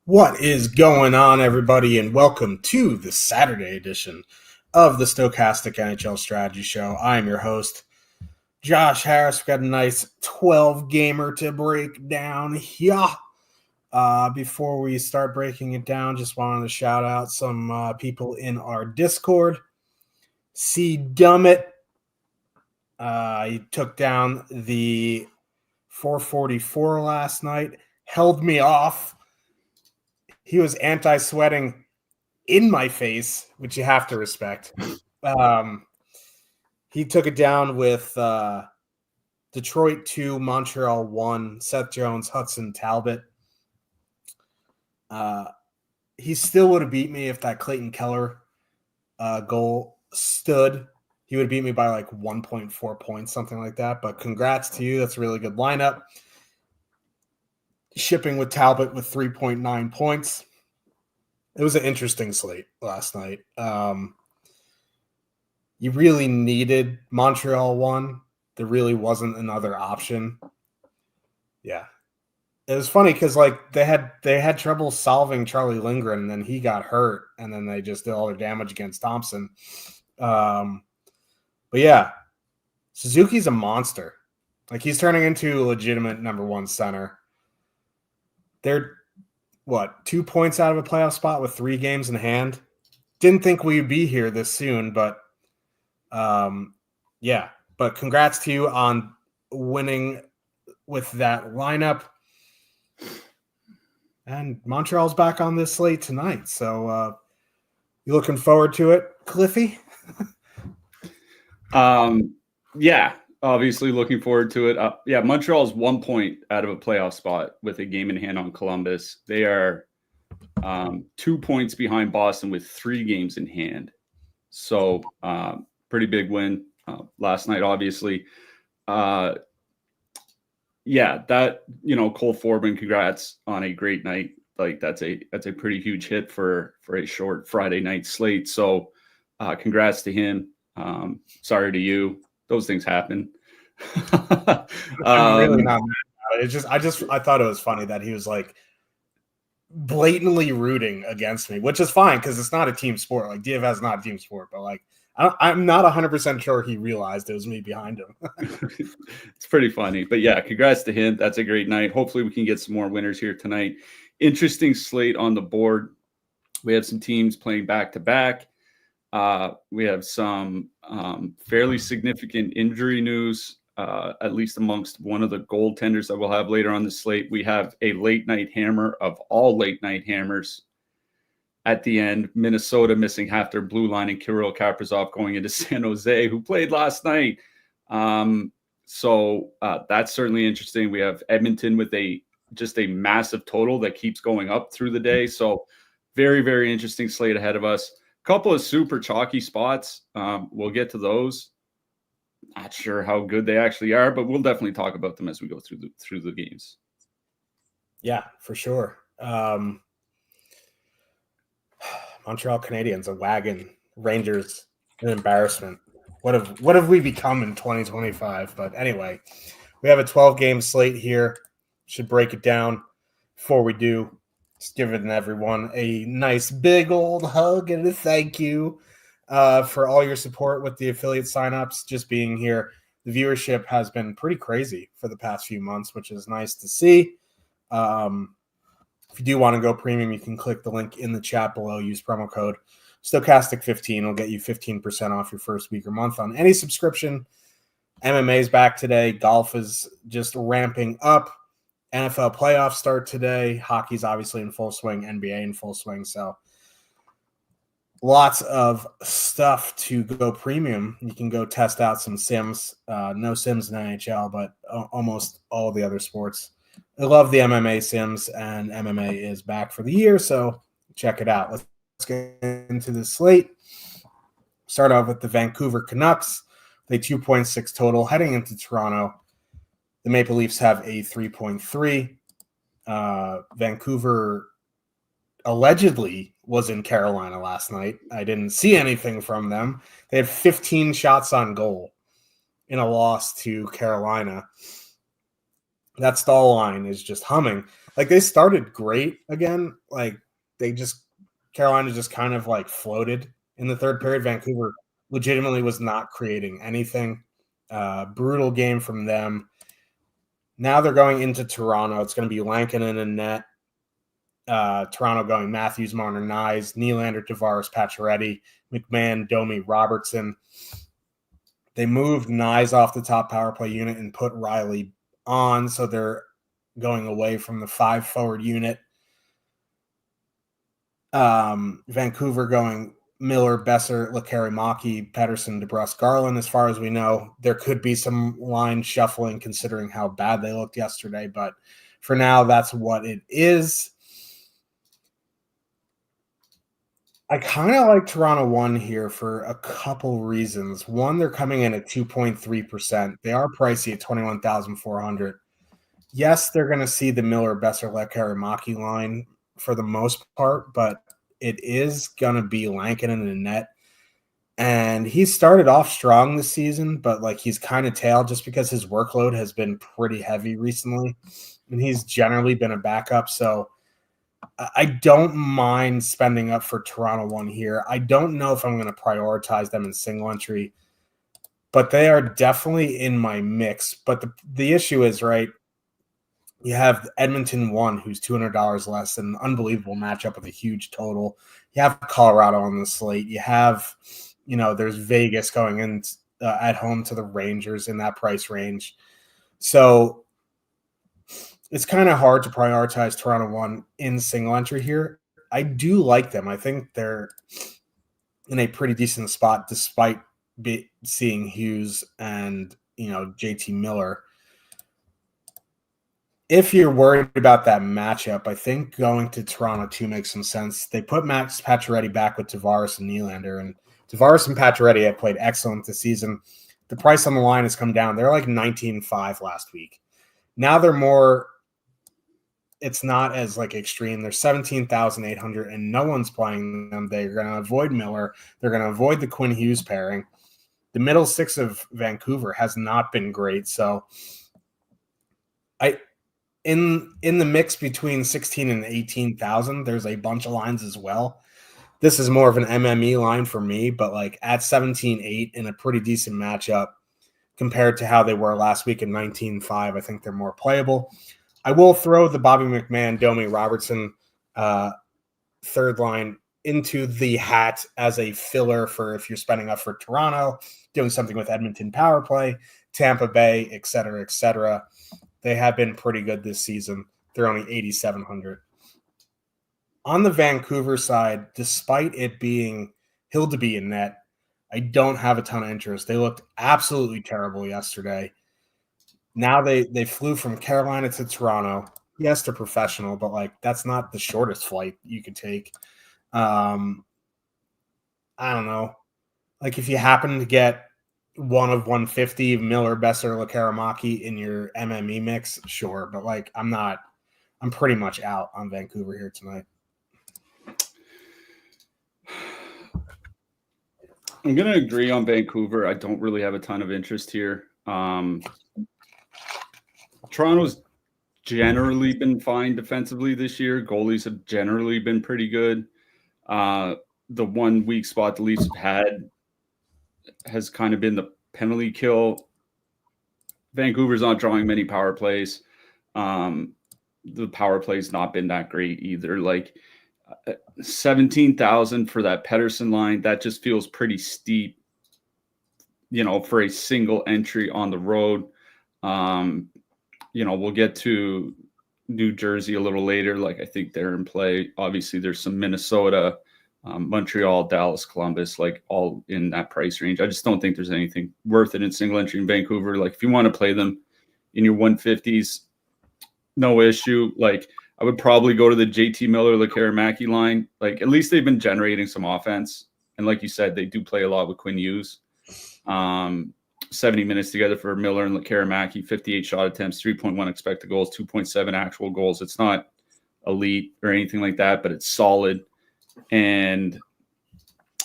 What is going on, everybody, and welcome to the Saturday edition of the Stochastic NHL Strategy Show. I'm your host, Josh Harris. We've got a nice 12-gamer to break down here. Before we start breaking it down, just wanted to shout out some people in our Discord. C. Dummit, he took down the 444 last night, held me off. He was anti-sweating in my face, which you have to respect. He took it down with Detroit 2, Montreal 1, Seth Jones, Hudson Talbot. He still would have beat me if that Clayton Keller goal stood. He would have beat me by like 1.4 points, something like that. But congrats to you. That's a really good lineup. Shipping with Talbot with 3.9 points. It was an interesting slate last night. You really needed Montreal 1. There really wasn't another option. Yeah. It was funny because like they had trouble solving Charlie Lindgren, and then he got hurt, and then they just did all their damage against Thompson. But yeah, Suzuki's a monster. Like, he's turning into a legitimate number one center. They're, 2 points out of a playoff spot with 3 games in hand? Didn't think we'd be here this soon, but yeah. But congrats to you on winning with that lineup. And Montreal's back on this slate tonight, so you looking forward to it, Cliffy? Yeah. Obviously looking forward to it. Yeah, Montreal's 1 point out of a playoff spot with a game in hand on Columbus. They are 2 points behind Boston with 3 games in hand. So pretty big win last night, obviously. Yeah, that, Cole Forbin, congrats on a great night. Like, that's a pretty huge hit for a short Friday night slate. So congrats to him. Sorry to you. Those things happen. I'm really not mad about it. I thought it was funny that he was like blatantly rooting against me, which is fine because it's not a team sport. Like, DFS is not a team sport, but like I'm not 100% sure he realized it was me behind him. It's pretty funny, but yeah, congrats to him. That's a great night. Hopefully we can get some more winners here tonight. Interesting slate on the board. We have some teams playing back to back. We have some fairly significant injury news, at least amongst one of the goaltenders that we'll have later on the slate. We have a late night hammer of all late night hammers at the end. Minnesota missing half their blue line and Kirill Kaprizov going into San Jose, who played last night. So that's certainly interesting. We have Edmonton with just a massive total that keeps going up through the day. So very, very interesting slate ahead of us. Couple of super chalky spots. We'll get to those. Not sure how good they actually are, but we'll definitely talk about them as we go through the games. Yeah, for sure. Montreal Canadiens, a wagon. Rangers, an embarrassment. What have we become in 2025? But anyway, we have a 12-game slate here. Should break it down. Before we do, just giving everyone a nice big old hug and a thank you for all your support with the affiliate signups. Just being here, the viewership has been pretty crazy for the past few months, which is nice to see. If you do want to go premium, you can click the link in the chat below. Use promo code Stochastic15. It'll get you 15% off your first week or month on any subscription. MMA is back today. Golf is just ramping up. NFL playoffs start today. Hockey's obviously in full swing. NBA in full swing. So lots of stuff to go premium. You can go test out some sims. No sims in NHL, but almost all the other sports. I love the MMA sims, and MMA is back for the year, so check it out. Let's get into the slate. Start off with the Vancouver Canucks. They 2.6 total heading into Toronto. The Maple Leafs have a 3.3. Vancouver allegedly was in Carolina last night. I didn't see anything from them. They had 15 shots on goal in a loss to Carolina. That stall line is just humming. like they started great again. Like Carolina just kind of like floated in the third period. Vancouver legitimately was not creating anything. Brutal game from them. Now they're going into Toronto. It's going to be Lankinen and net. Toronto going Matthews, Marner, Nyes, Nylander, Tavares, Pacioretty, McMahon, Domi, Robertson. They moved Nyes off the top power play unit and put Riley on, so they're going away from the 5 forward unit. Vancouver going Miller, Besser, Lekari-Maki, Pedersen, DeBrusque, Garland. As far as we know, there could be some line shuffling considering how bad they looked yesterday, but for now, that's what it is. I kind of like Toronto 1 here for a couple reasons. One, they're coming in at 2.3%. They are pricey at 21,400. Yes, they're going to see the Miller, Besser, Lekari-Maki line for the most part, but it is going to be Lankinen in the net. And he started off strong this season, but like he's kind of tailed just because his workload has been pretty heavy recently. And he's generally been a backup. So I don't mind spending up for Toronto 1 here. I don't know if I'm going to prioritize them in single entry, but they are definitely in my mix. But the issue is, right, you have Edmonton 1, who's $200 less, an unbelievable matchup with a huge total. You have Colorado on the slate. You have, there's Vegas going in at home to the Rangers in that price range. So it's kind of hard to prioritize Toronto 1 in single entry here. I do like them. I think they're in a pretty decent spot despite seeing Hughes and, JT Miller. If you're worried about that matchup, I think going to Toronto 2 makes some sense. They put Max Pacioretty back with Tavares and Nylander, and Tavares and Pacioretty have played excellent this season. The price on the line has come down. They're like 19.5 last week. Now they're more – it's not as like extreme. They're 17,800, and no one's playing them. They're going to avoid Miller. They're going to avoid the Quinn Hughes pairing. The middle six of Vancouver has not been great, so in the mix between 16 and 18,000, there's a bunch of lines as well. This is more of an MME line for me, but like at 17.8 in a pretty decent matchup compared to how they were last week at 19.5, I think they're more playable. I will throw the Bobby McMahon, Domi, Robertson third line into the hat as a filler for if you're spending up for Toronto, doing something with Edmonton power play, Tampa Bay, et cetera, et cetera. They have been pretty good this season. They're only 8,700. On the Vancouver side, despite it being Hildeby in net, I don't have a ton of interest. They looked absolutely terrible yesterday. Now they flew from Carolina to Toronto. Yes, they're professional, but like that's not the shortest flight you could take. I don't know. Like if you happen to get one of 150, Miller, Besser, Lekari-Maki in your MME mix, sure. But like I'm pretty much out on Vancouver here tonight. I'm going to agree on Vancouver. I don't really have a ton of interest here. Toronto's generally been fine defensively this year. Goalies have generally been pretty good. The one weak spot the Leafs have had has kind of been the penalty kill. Vancouver's not drawing many power plays. The power play's not been that great either. Like 17,000 for that Pedersen line, that just feels pretty steep, for a single entry on the road. We'll get to New Jersey a little later. Like I think they're in play. Obviously, there's some Minnesota, Montreal, Dallas, Columbus, like all in that price range. I just don't think there's anything worth it in single entry in Vancouver. Like if you want to play them in your 150s, no issue. Like I would probably go to the JT Miller, Lekari-Maki line. Like at least they've been generating some offense. And like you said, they do play a lot with Quinn Hughes. 70 minutes together for Miller and Lekari-Maki, 58 shot attempts, 3.1 expected goals, 2.7 actual goals. It's not elite or anything like that, but it's solid. And,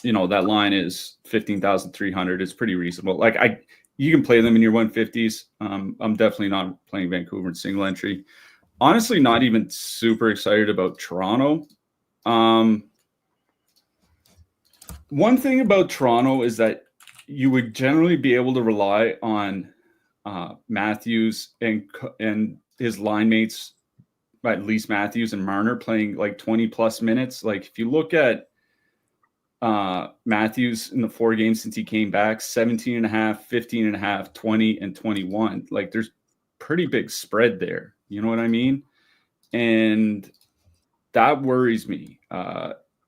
that line is 15,300. It's pretty reasonable. Like you can play them in your 150s. I'm definitely not playing Vancouver in single entry. Honestly, not even super excited about Toronto. One thing about Toronto is that you would generally be able to rely on Matthews and his line mates, at least Matthews and Marner, playing like 20 plus minutes. Like if you look at Matthews in the 4 games since he came back, 17 and a half, 15 and a half, 20 and 21. Like there's pretty big spread there. You know what I mean? And that worries me.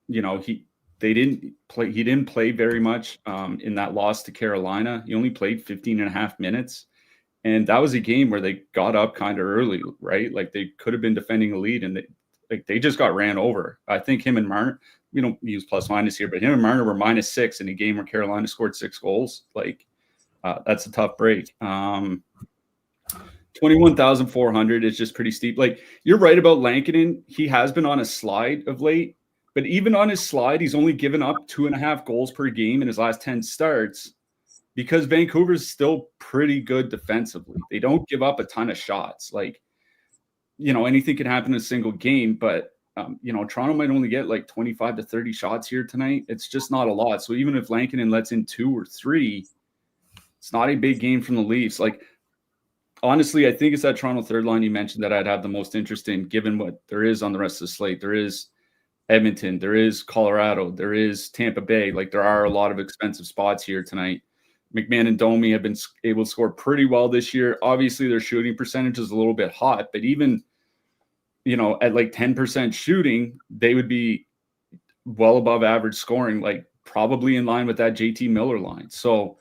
He didn't play very much in that loss to Carolina. He only played 15 and a half minutes. And that was a game where they got up kind of early, right? Like they could have been defending a lead and they just got ran over. I think him and Marner, we don't use plus minus here, but him and Marner were -6 in a game where Carolina scored 6 goals. Like that's a tough break. 21,400 is just pretty steep. Like you're right about Lankinen. He has been on a slide of late, but even on his slide, he's only given up 2.5 goals per game in his last 10 starts because Vancouver's still pretty good defensively. They don't give up a ton of shots. Like, anything can happen in a single game, but Toronto might only get like 25 to 30 shots here tonight. It's just not a lot. So even if Lankinen lets in 2 or 3, it's not a big game from the Leafs. Like, honestly, I think it's that Toronto third line you mentioned that I'd have the most interest in, given what there is on the rest of the slate. There is Edmonton, there is Colorado, there is Tampa Bay. Like there are a lot of expensive spots here tonight. McMahon and Domi have been able to score pretty well this year. Obviously, their shooting percentage is a little bit hot, but even, at like 10% shooting, they would be well above average scoring, like probably in line with that JT Miller line. So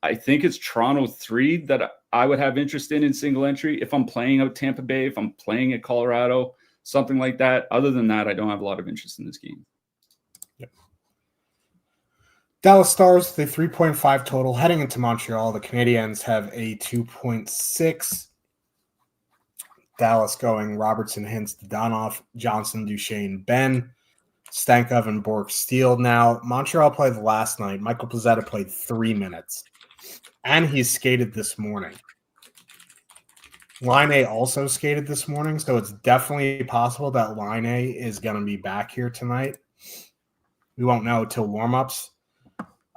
I think it's Toronto 3 that I would have interest in single entry. If I'm playing out Tampa Bay, if I'm playing at Colorado, something like that. Other than that, I don't have a lot of interest in this game. Yep. Dallas Stars, the 3.5 total. Heading into Montreal, the Canadiens have a 2.6. Dallas going Robertson, Hintz, Donov, Johnson, Duchesne, Ben, Stankov, and Bork Steele. Now, Montreal played last night. Michael Pizzetta played 3 minutes. And he skated this morning. Line also skated this morning, so it's definitely possible that Line is going to be back here tonight. We won't know till warm-ups.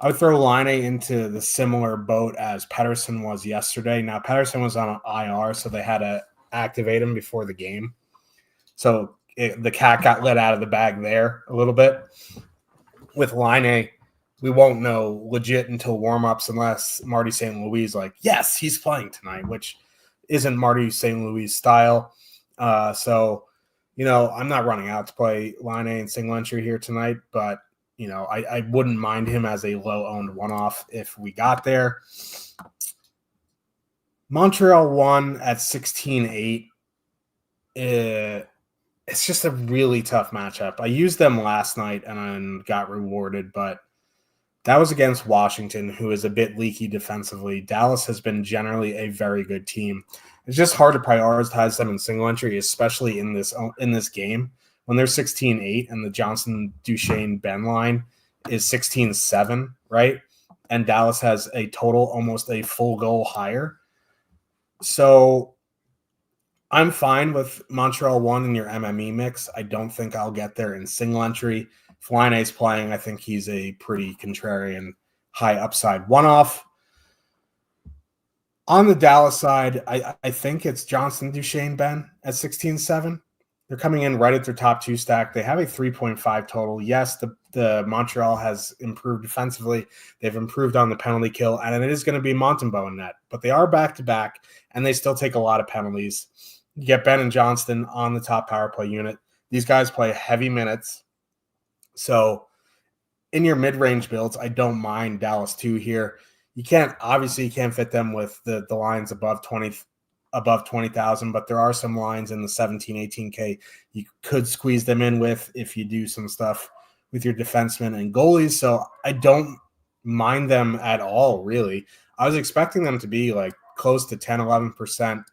I would throw Line into the similar boat as Pettersson was yesterday. Now, Pettersson was on an IR, so they had to activate him before the game. So the cat got let out of the bag there a little bit. With Line, we won't know legit until warm-ups unless Marty St. Louis is like, yes, he's playing tonight, which isn't Marty St. Louis style. So, I'm not running out to play Line and single entry here tonight, but, I wouldn't mind him as a low-owned one-off if we got there. Montreal won at 16-8. It's just a really tough matchup. I used them last night and got rewarded, but that was against Washington, who is a bit leaky defensively. Dallas has been generally a very good team. It's just hard to prioritize them in single entry, especially in this game when they're 16-8 and the Johnson, Duchesne, Ben line is 16-7, right? And Dallas has a total almost a full goal higher. So I'm fine with Montreal 1 in your MME mix. I don't think I'll get there in single entry. If Laine's playing, I think he's a pretty contrarian, high upside one-off. On the Dallas side, I think it's Johnson, Duchesne, Ben at 16-7. They're coming in right at their top 2 stack. They have a 3.5 total. Yes, the Montreal has improved defensively. They've improved on the penalty kill, and it is going to be Montembeault in net. But they are back-to-back, and they still take a lot of penalties. You get Ben and Johnston on the top power play unit. These guys play heavy minutes. So in your mid-range builds, I don't mind Dallas 2 here. You can't fit them with the lines above 20,000, but there are some lines in the 17, 18K you could squeeze them in with if you do some stuff with your defensemen and goalies. So I don't mind them at all, really. I was expecting them to be like close to 10, 11%.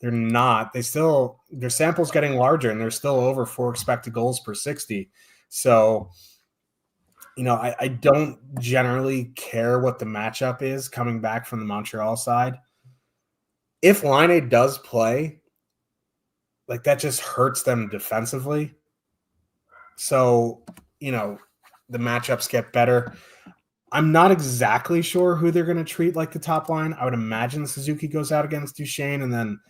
They're not. Their sample's getting larger, and they're still over 4 expected goals per 60. So, I don't generally care what the matchup is coming back from the Montreal side. If Laine does play, like that just hurts them defensively. So, the matchups get better. I'm not exactly sure who they're going to treat like the top line. I would imagine Suzuki goes out against Duchesne, and then,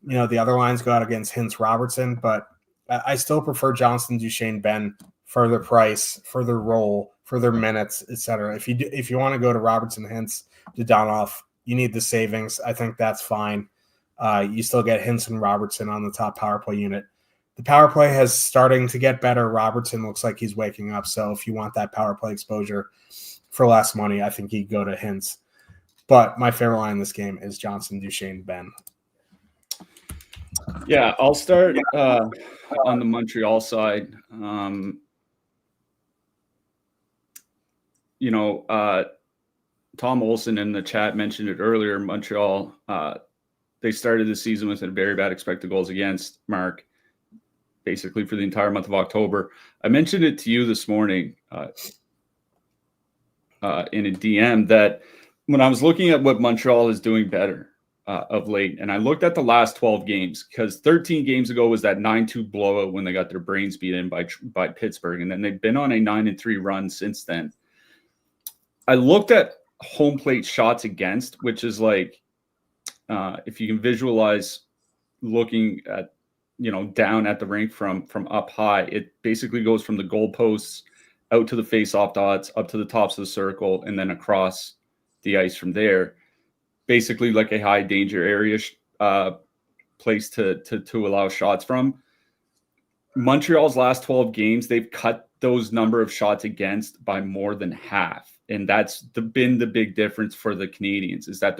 the other lines go out against Hintz, Robertson. But I still prefer Johnston, Duchesne, Ben for their price, for their role, for their minutes, etc. If you want to go to Robertson, Hintz, Dodonov, you need the savings. I think that's fine. You still get Hintz and Robertson on the top power play unit. The power play has starting to get better. Robertson looks like he's waking up. So if you want that power play exposure for less money, I think you go to Hintz. But my favorite line in this game is Johnson, Duchesne, Ben. Yeah, I'll start on the Montreal side. Tom Olson in the chat mentioned it earlier. Montreal, they started the season with a very bad expected goals against mark, basically for the entire month of October. I mentioned it to you this morning in a DM that when I was looking at what Montreal is doing better of late, and I looked at the last 12 games, because 13 games ago was that 9-2 blowout when they got their brains beat in by Pittsburgh, and then they've been on a 9-3 run since then. I looked at home plate shots against, which is like, if you can visualize looking at, down at the rink from up high, it basically goes from the goalposts out to the face-off dots, up to the tops of the circle, and then across the ice from there. Basically like a high danger area place to allow shots from. Montreal's last 12 games, they've cut those number of shots against by more than half. And that's been the big difference for the Canadiens, is that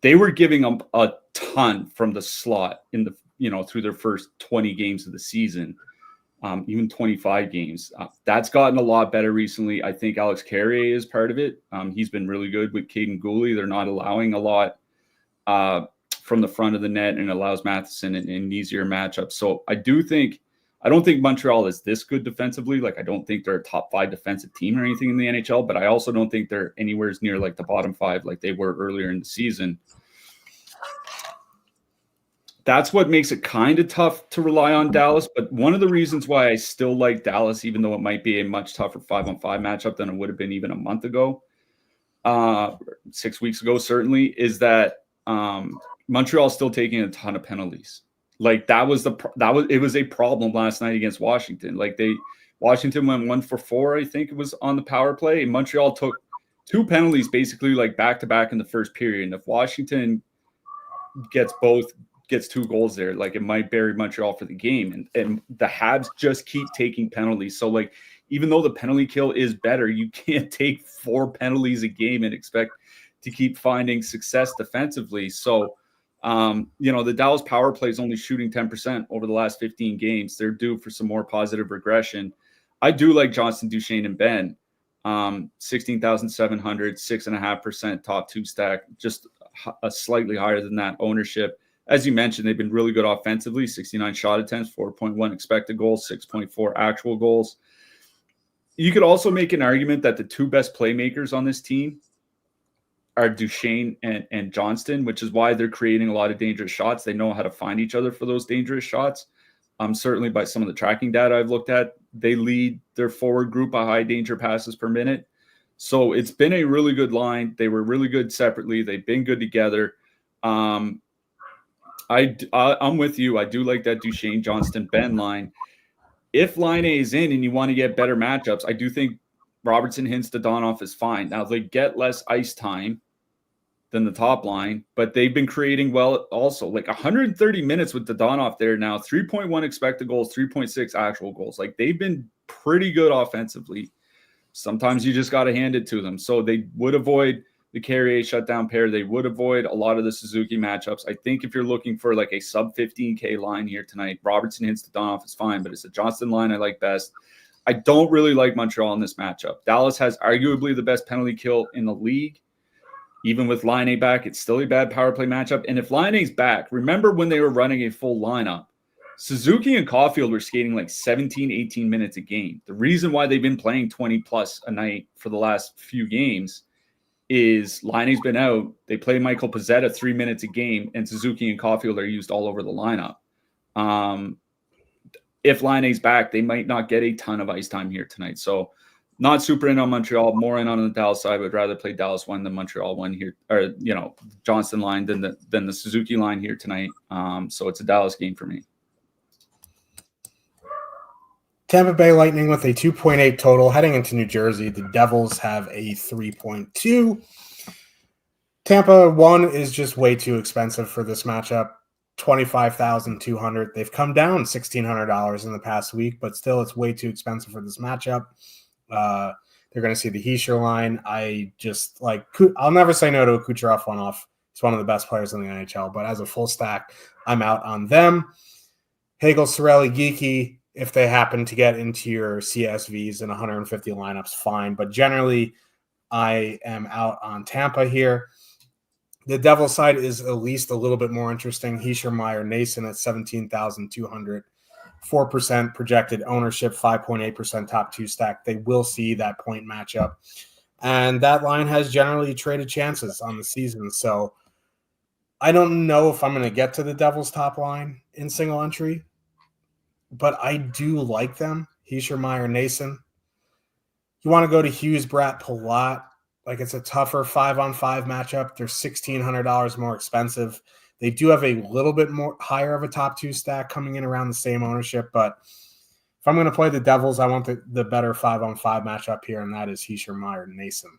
they were giving up a ton from the slot in the, through their first 20 games of the season, even 25 games. That's gotten a lot better recently. I think Alex Carrier is part of it. He's been really good with Caden Gooley. They're not allowing a lot from the front of the net, and allows Matheson in easier matchups. So I don't think Montreal is this good defensively. Like, I don't think they're a top 5 defensive team or anything in the NHL, but I also don't think they're anywhere near like the bottom 5 like they were earlier in the season. That's what makes it kind of tough to rely on Dallas. But one of the reasons why I still like Dallas, even though it might be a much tougher 5-on-5 matchup than it would have been even a month ago, 6 weeks ago, certainly, is that Montreal is still taking a ton of penalties. Like it was a problem last night against Washington. Like Washington went 1 for 4, I think it was, on the power play, and Montreal took 2 penalties basically like back to back in the first period. And if Washington gets 2 goals there, like, it might bury Montreal for the game. And the Habs just keep taking penalties. So like, even though the penalty kill is better, you can't take 4 penalties a game and expect to keep finding success defensively. So the Dallas power play is only shooting 10% over the last 15 games. They're due for some more positive regression. I do like Johnston, Duchesne, and Ben. 16,700, 6.5% top 2 stack, just a slightly higher than that ownership. As you mentioned, they've been really good offensively, 69 shot attempts, 4.1 expected goals, 6.4 actual goals. You could also make an argument that the 2 best playmakers on this team are Duchesne and Johnston, which is why they're creating a lot of dangerous shots. They know how to find each other for those dangerous shots. Certainly by some of the tracking data I've looked at, they lead their forward group by high danger passes per minute. So it's been a really good line. They were really good separately. They've been good together. I'm with you. I do like that Duchesne, Johnston, Ben line. If line A is in and you want to get better matchups, I do think Robertson, Hintz, Dodonov is fine. Now, they get less ice time than the top line, but they've been creating well also. Like 130 minutes with Dodonov there now, 3.1 expected goals, 3.6 actual goals. Like, they've been pretty good offensively. Sometimes you just got to hand it to them. So they would avoid the Carrier shutdown pair. They would avoid a lot of the Suzuki matchups. I think if you're looking for like a sub 15K line here tonight, Robertson, Hintz, Dodonov is fine, but it's a Johnston line I like best. I don't really like Montreal in this matchup. Dallas has arguably the best penalty kill in the league. Even with line A back, it's still a bad power play matchup. And if line A's back, remember when they were running a full lineup, Suzuki and Caulfield were skating like 17, 18 minutes a game. The reason why they've been playing 20 plus a night for the last few games is line A's been out. They play Michael Pezzetta 3 minutes a game, and Suzuki and Caulfield are used all over the lineup. If Laine's back, they might not get a ton of ice time here tonight. So not super in on Montreal, more in on the Dallas side. Would rather play Dallas 1 than Montreal 1 here, or Johnston line than the Suzuki line here tonight. So it's a Dallas game for me. Tampa Bay Lightning with a 2.8 total heading into New Jersey. The Devils have a 3.2. Tampa 1 is just way too expensive for this matchup. $25,200. They've come down $1,600 in the past week, but still it's way too expensive for this matchup. They're going to see the Hischier line. I'll never say no to a Kucherov one-off. He's one of the best players in the NHL, but as a full stack, I'm out on them. Hagel, Cirelli, Geeky, if they happen to get into your CSVs and 150 lineups, fine. But generally, I am out on Tampa here. The Devils side is at least a little bit more interesting. Hischier, Meyer, Nason at 17,200. 4% projected ownership, 5.8% top 2 stack. They will see that point matchup. And that line has generally traded chances on the season. So I don't know if I'm going to get to the Devils top line in single entry, but I do like them. Hischier, Meyer, Nason. You want to go to Hughes, Bratt, Palat. It's a tougher 5-on-5 matchup. They're $1,600 more expensive. They do have a little bit more higher of a top 2 stack coming in around the same ownership. But if I'm going to play the Devils, I want the better 5-on-5 matchup here, and that is Hischier, Meyer, Nason.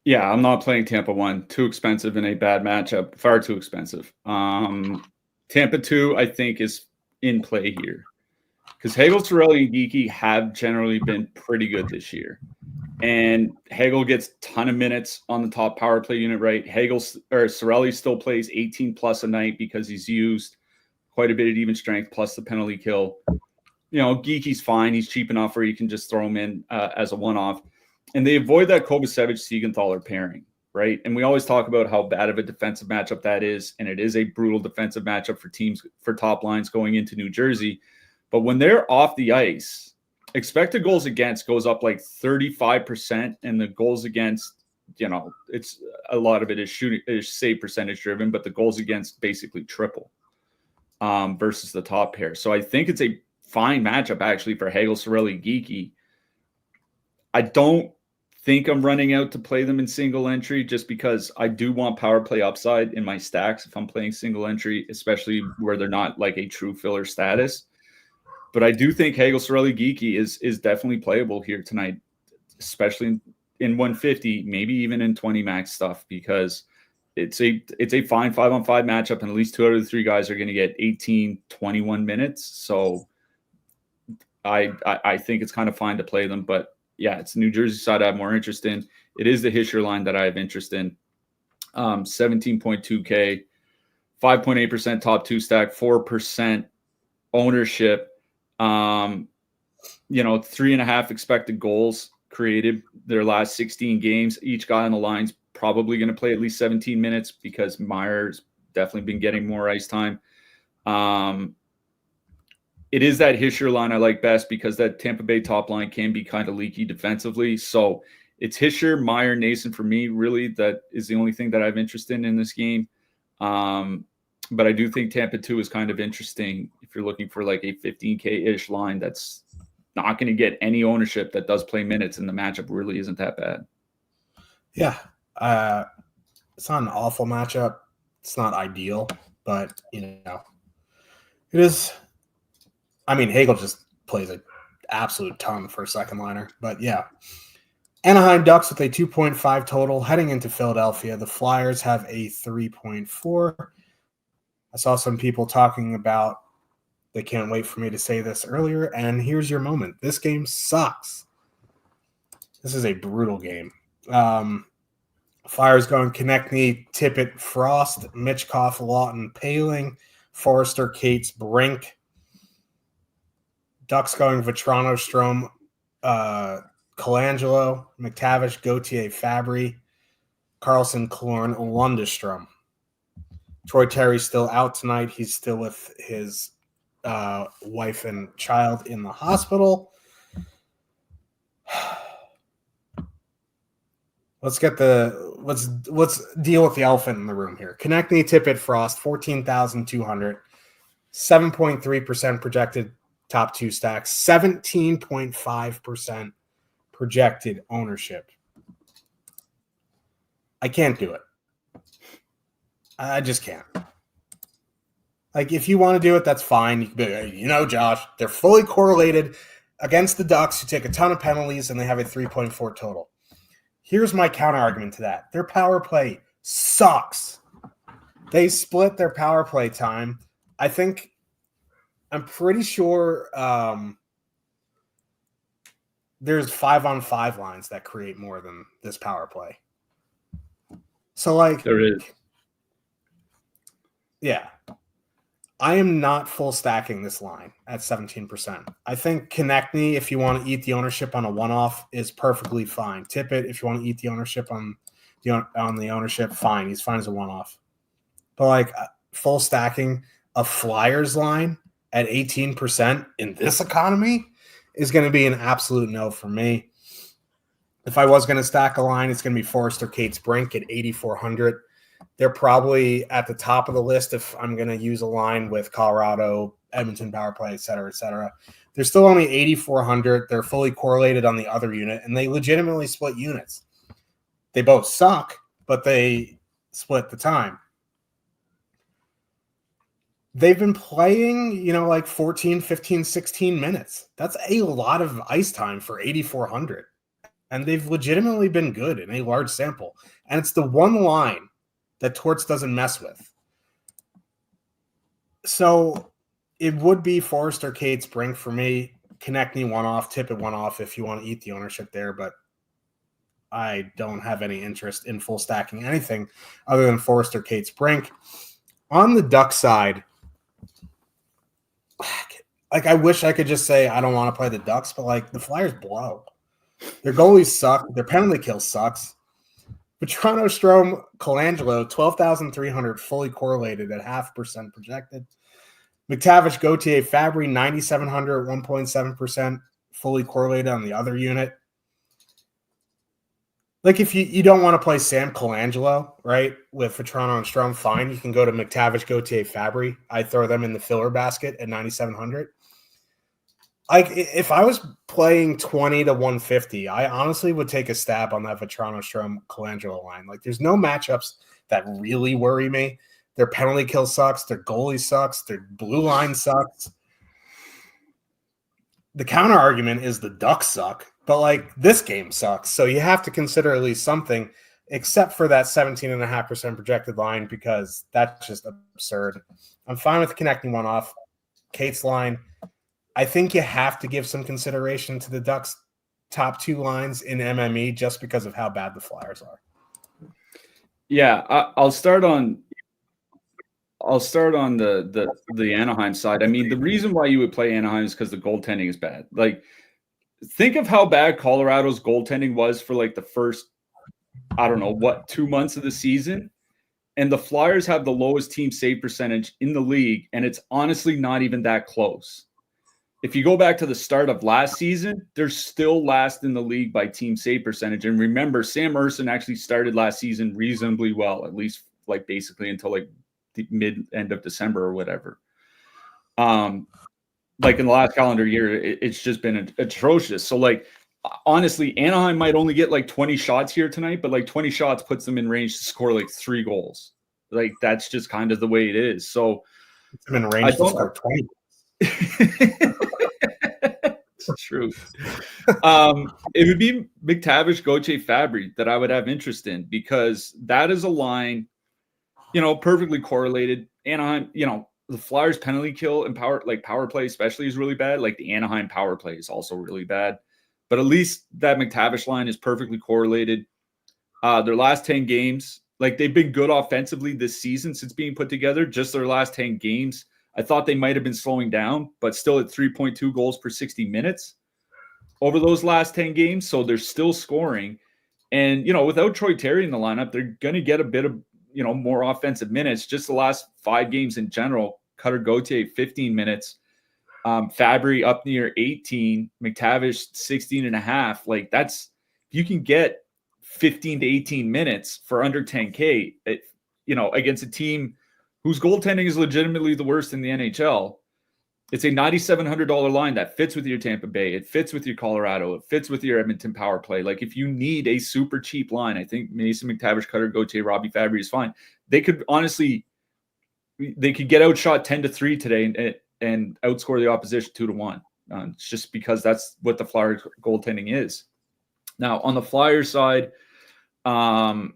Yeah, I'm not playing Tampa 1. Too expensive in a bad matchup. Far too expensive. Tampa 2, I think, is in play here. Because Hagel, Cirelli, and Geeky have generally been pretty good this year. And Hagel gets a ton of minutes on the top power play unit, right? Cirelli still plays 18 plus a night because he's used quite a bit at even strength plus the penalty kill. Geeky's fine. He's cheap enough where you can just throw him in as a one-off. And they avoid that Kovacevic-Siegenthaler pairing, right? And we always talk about how bad of a defensive matchup that is. And it is a brutal defensive matchup for teams, for top lines going into New Jersey. But when they're off the ice, expected goals against goes up 35%, and the goals against, it's a lot of it is save percentage driven, but the goals against basically triple versus the top pair. So I think it's a fine matchup actually for Hagel, Cirelli, Geeky. I don't think I'm running out to play them in single entry just because I do want power play upside in my stacks if I'm playing single entry, especially where they're not a true filler status. But I do think Hagel, Cirelli, Geeky is definitely playable here tonight, especially in 150, maybe even in 20 max stuff, because it's a fine 5-on-5 matchup, and at least 2 out of the 3 guys are going to get 18, 21 minutes. So I think it's kind of fine to play them. But yeah, it's the New Jersey side I have more interest in. It is the Hischier line that I have interest in. 17.2K, 5.8% top 2 stack, 4% ownership. 3.5 expected goals created their last 16 games. Each guy on the line's probably going to play at least 17 minutes because Meyer's definitely been getting more ice time. It is that Hischier line I like best because that Tampa Bay top line can be kind of leaky defensively. So it's Hischier, Meyer, Nason for me. Really, that is the only thing that I have interest in this game. But I do think Tampa 2 is kind of interesting if you're looking for a 15K-ish line that's not going to get any ownership that does play minutes, and the matchup really isn't that bad. Yeah. It's not an awful matchup. It's not ideal, but, it is. I mean, Hagel just plays an absolute ton for a second liner. But, yeah. Anaheim Ducks with a 2.5 total heading into Philadelphia. The Flyers have a 3.4. I saw some people talking about they can't wait for me to say this earlier, and here's your moment. This game sucks. This is a brutal game. Flyers going Konechny, Tippett, Frost, Mitchkoff, Lawton, Paling, Forrester, Cates, Brink. Ducks going Vetrano, Strome, Colangelo, McTavish, Gauthier, Fabry, Carlson, Killorn, Lundestrom. Troy Terry's still out tonight. He's still with his wife and child in the hospital. Let's deal with the elephant in the room here. Konechny, Tippett, Frost, 14,200. 7.3% projected top two stacks, 17.5% projected ownership. I can't do it. I just can't. Like, if you want to do it, that's fine. You can be, Josh, they're fully correlated against the Ducks, who take a ton of penalties, and they have a 3.4 total. Here's my counter argument to that. Their power play sucks. They split their power play time. I'm pretty sure there's 5-on-5 lines that create more than this power play. So, like, there is. Yeah. I am not full stacking this line at 17%. I think Konechny, if you want to eat the ownership on a one-off, is perfectly fine. Tippett, if you want to eat the ownership on the ownership, fine. He's fine as a one-off. But like full stacking a Flyers line at 18% in this economy is going to be an absolute no for me. If I was going to stack a line, it's going to be Forrester Cates Brink at 8,400. They're probably at the top of the list if I'm going to use a line with Colorado, Edmonton power play, et cetera, et cetera. They're still only 8,400. They're fully correlated on the other unit, and they legitimately split units. They both suck, but they split the time. They've been playing, like 14, 15, 16 minutes. That's a lot of ice time for 8,400. And they've legitimately been good in a large sample. And it's the one line that Torts doesn't mess with. So it would be Forrester Cates Brink for me. Konechny one-off, Tippett one-off if you want to eat the ownership there, but I don't have any interest in full stacking anything other than Forrester Cates Brink. On the Duck side, like, I wish I could just say I don't want to play the Ducks, but like, the Flyers blow. Their goalies suck. Their penalty kill sucks. Vetrano, Strome, Colangelo, 12,300 fully correlated at 0.5% projected. McTavish, Gauthier, Fabry, 9,700 at 1.7% fully correlated on the other unit. Like, if you don't want to play Sam Colangelo, right, with Vetrano and Strome, fine. You can go to McTavish, Gauthier, Fabry. I throw them in the filler basket at 9,700. Like, if I was playing 20 to 150, I honestly would take a stab on that Vetrano, Strome, Colangelo line. Like, there's no matchups that really worry me. Their penalty kill sucks. Their goalie sucks. Their blue line sucks. The counter argument is the Ducks suck, but like, this game sucks. So you have to consider at least something, except for that 17.5% projected line, because that's just absurd. I'm fine with connecting one off. Cates line. I think you have to give some consideration to the Ducks' top two lines in MME just because of how bad the Flyers are. Yeah, I'll start on the Anaheim side. I mean, the reason why you would play Anaheim is because the goaltending is bad. Like, think of how bad Colorado's goaltending was for like the first, 2 months of the season. And the Flyers have the lowest team save percentage in the league, and it's honestly not even that close. If you go back to the start of last season, they're still last in the league by team save percentage. And remember, Sam Ersson actually started last season reasonably well, at least like basically until like the end of December or whatever. Like in the last calendar year, it's just been atrocious. So like, honestly, Anaheim might only get like 20 shots here tonight, but like 20 shots puts them in range to score like 3 goals. Like, that's just kind of the way it is. So I'm in range to score 20. It's true. It would be McTavish, Gauthier, Fabry that I would have interest in, because that is a line, perfectly correlated. Anaheim, the Flyers penalty kill and power play especially is really bad. Like, the Anaheim power play is also really bad, but at least that McTavish line is perfectly correlated. Their last 10 games, like, they've been good offensively this season since being put together. Just their last 10 games. I thought they might have been slowing down, but still at 3.2 goals per 60 minutes over those last 10 games. So they're still scoring. And, without Troy Terry in the lineup, they're going to get a bit of, more offensive minutes. Just the last 5 games in general, Cutter Gauthier, 15 minutes. Fabry up near 18, McTavish 16.5. Like, that's, you can get 15 to 18 minutes for under 10K, against a team whose goaltending is legitimately the worst in the NHL. It's a $9,700 line that fits with your Tampa Bay. It fits with your Colorado. It fits with your Edmonton power play. Like, if you need a super cheap line, I think Mason McTavish, Cutter Gauthier, Robbie Fabry is fine. They could honestly, they could get outshot 10-3 today and outscore the opposition 2-1. It's just because that's what the Flyers goaltending is. Now, on the Flyers side, I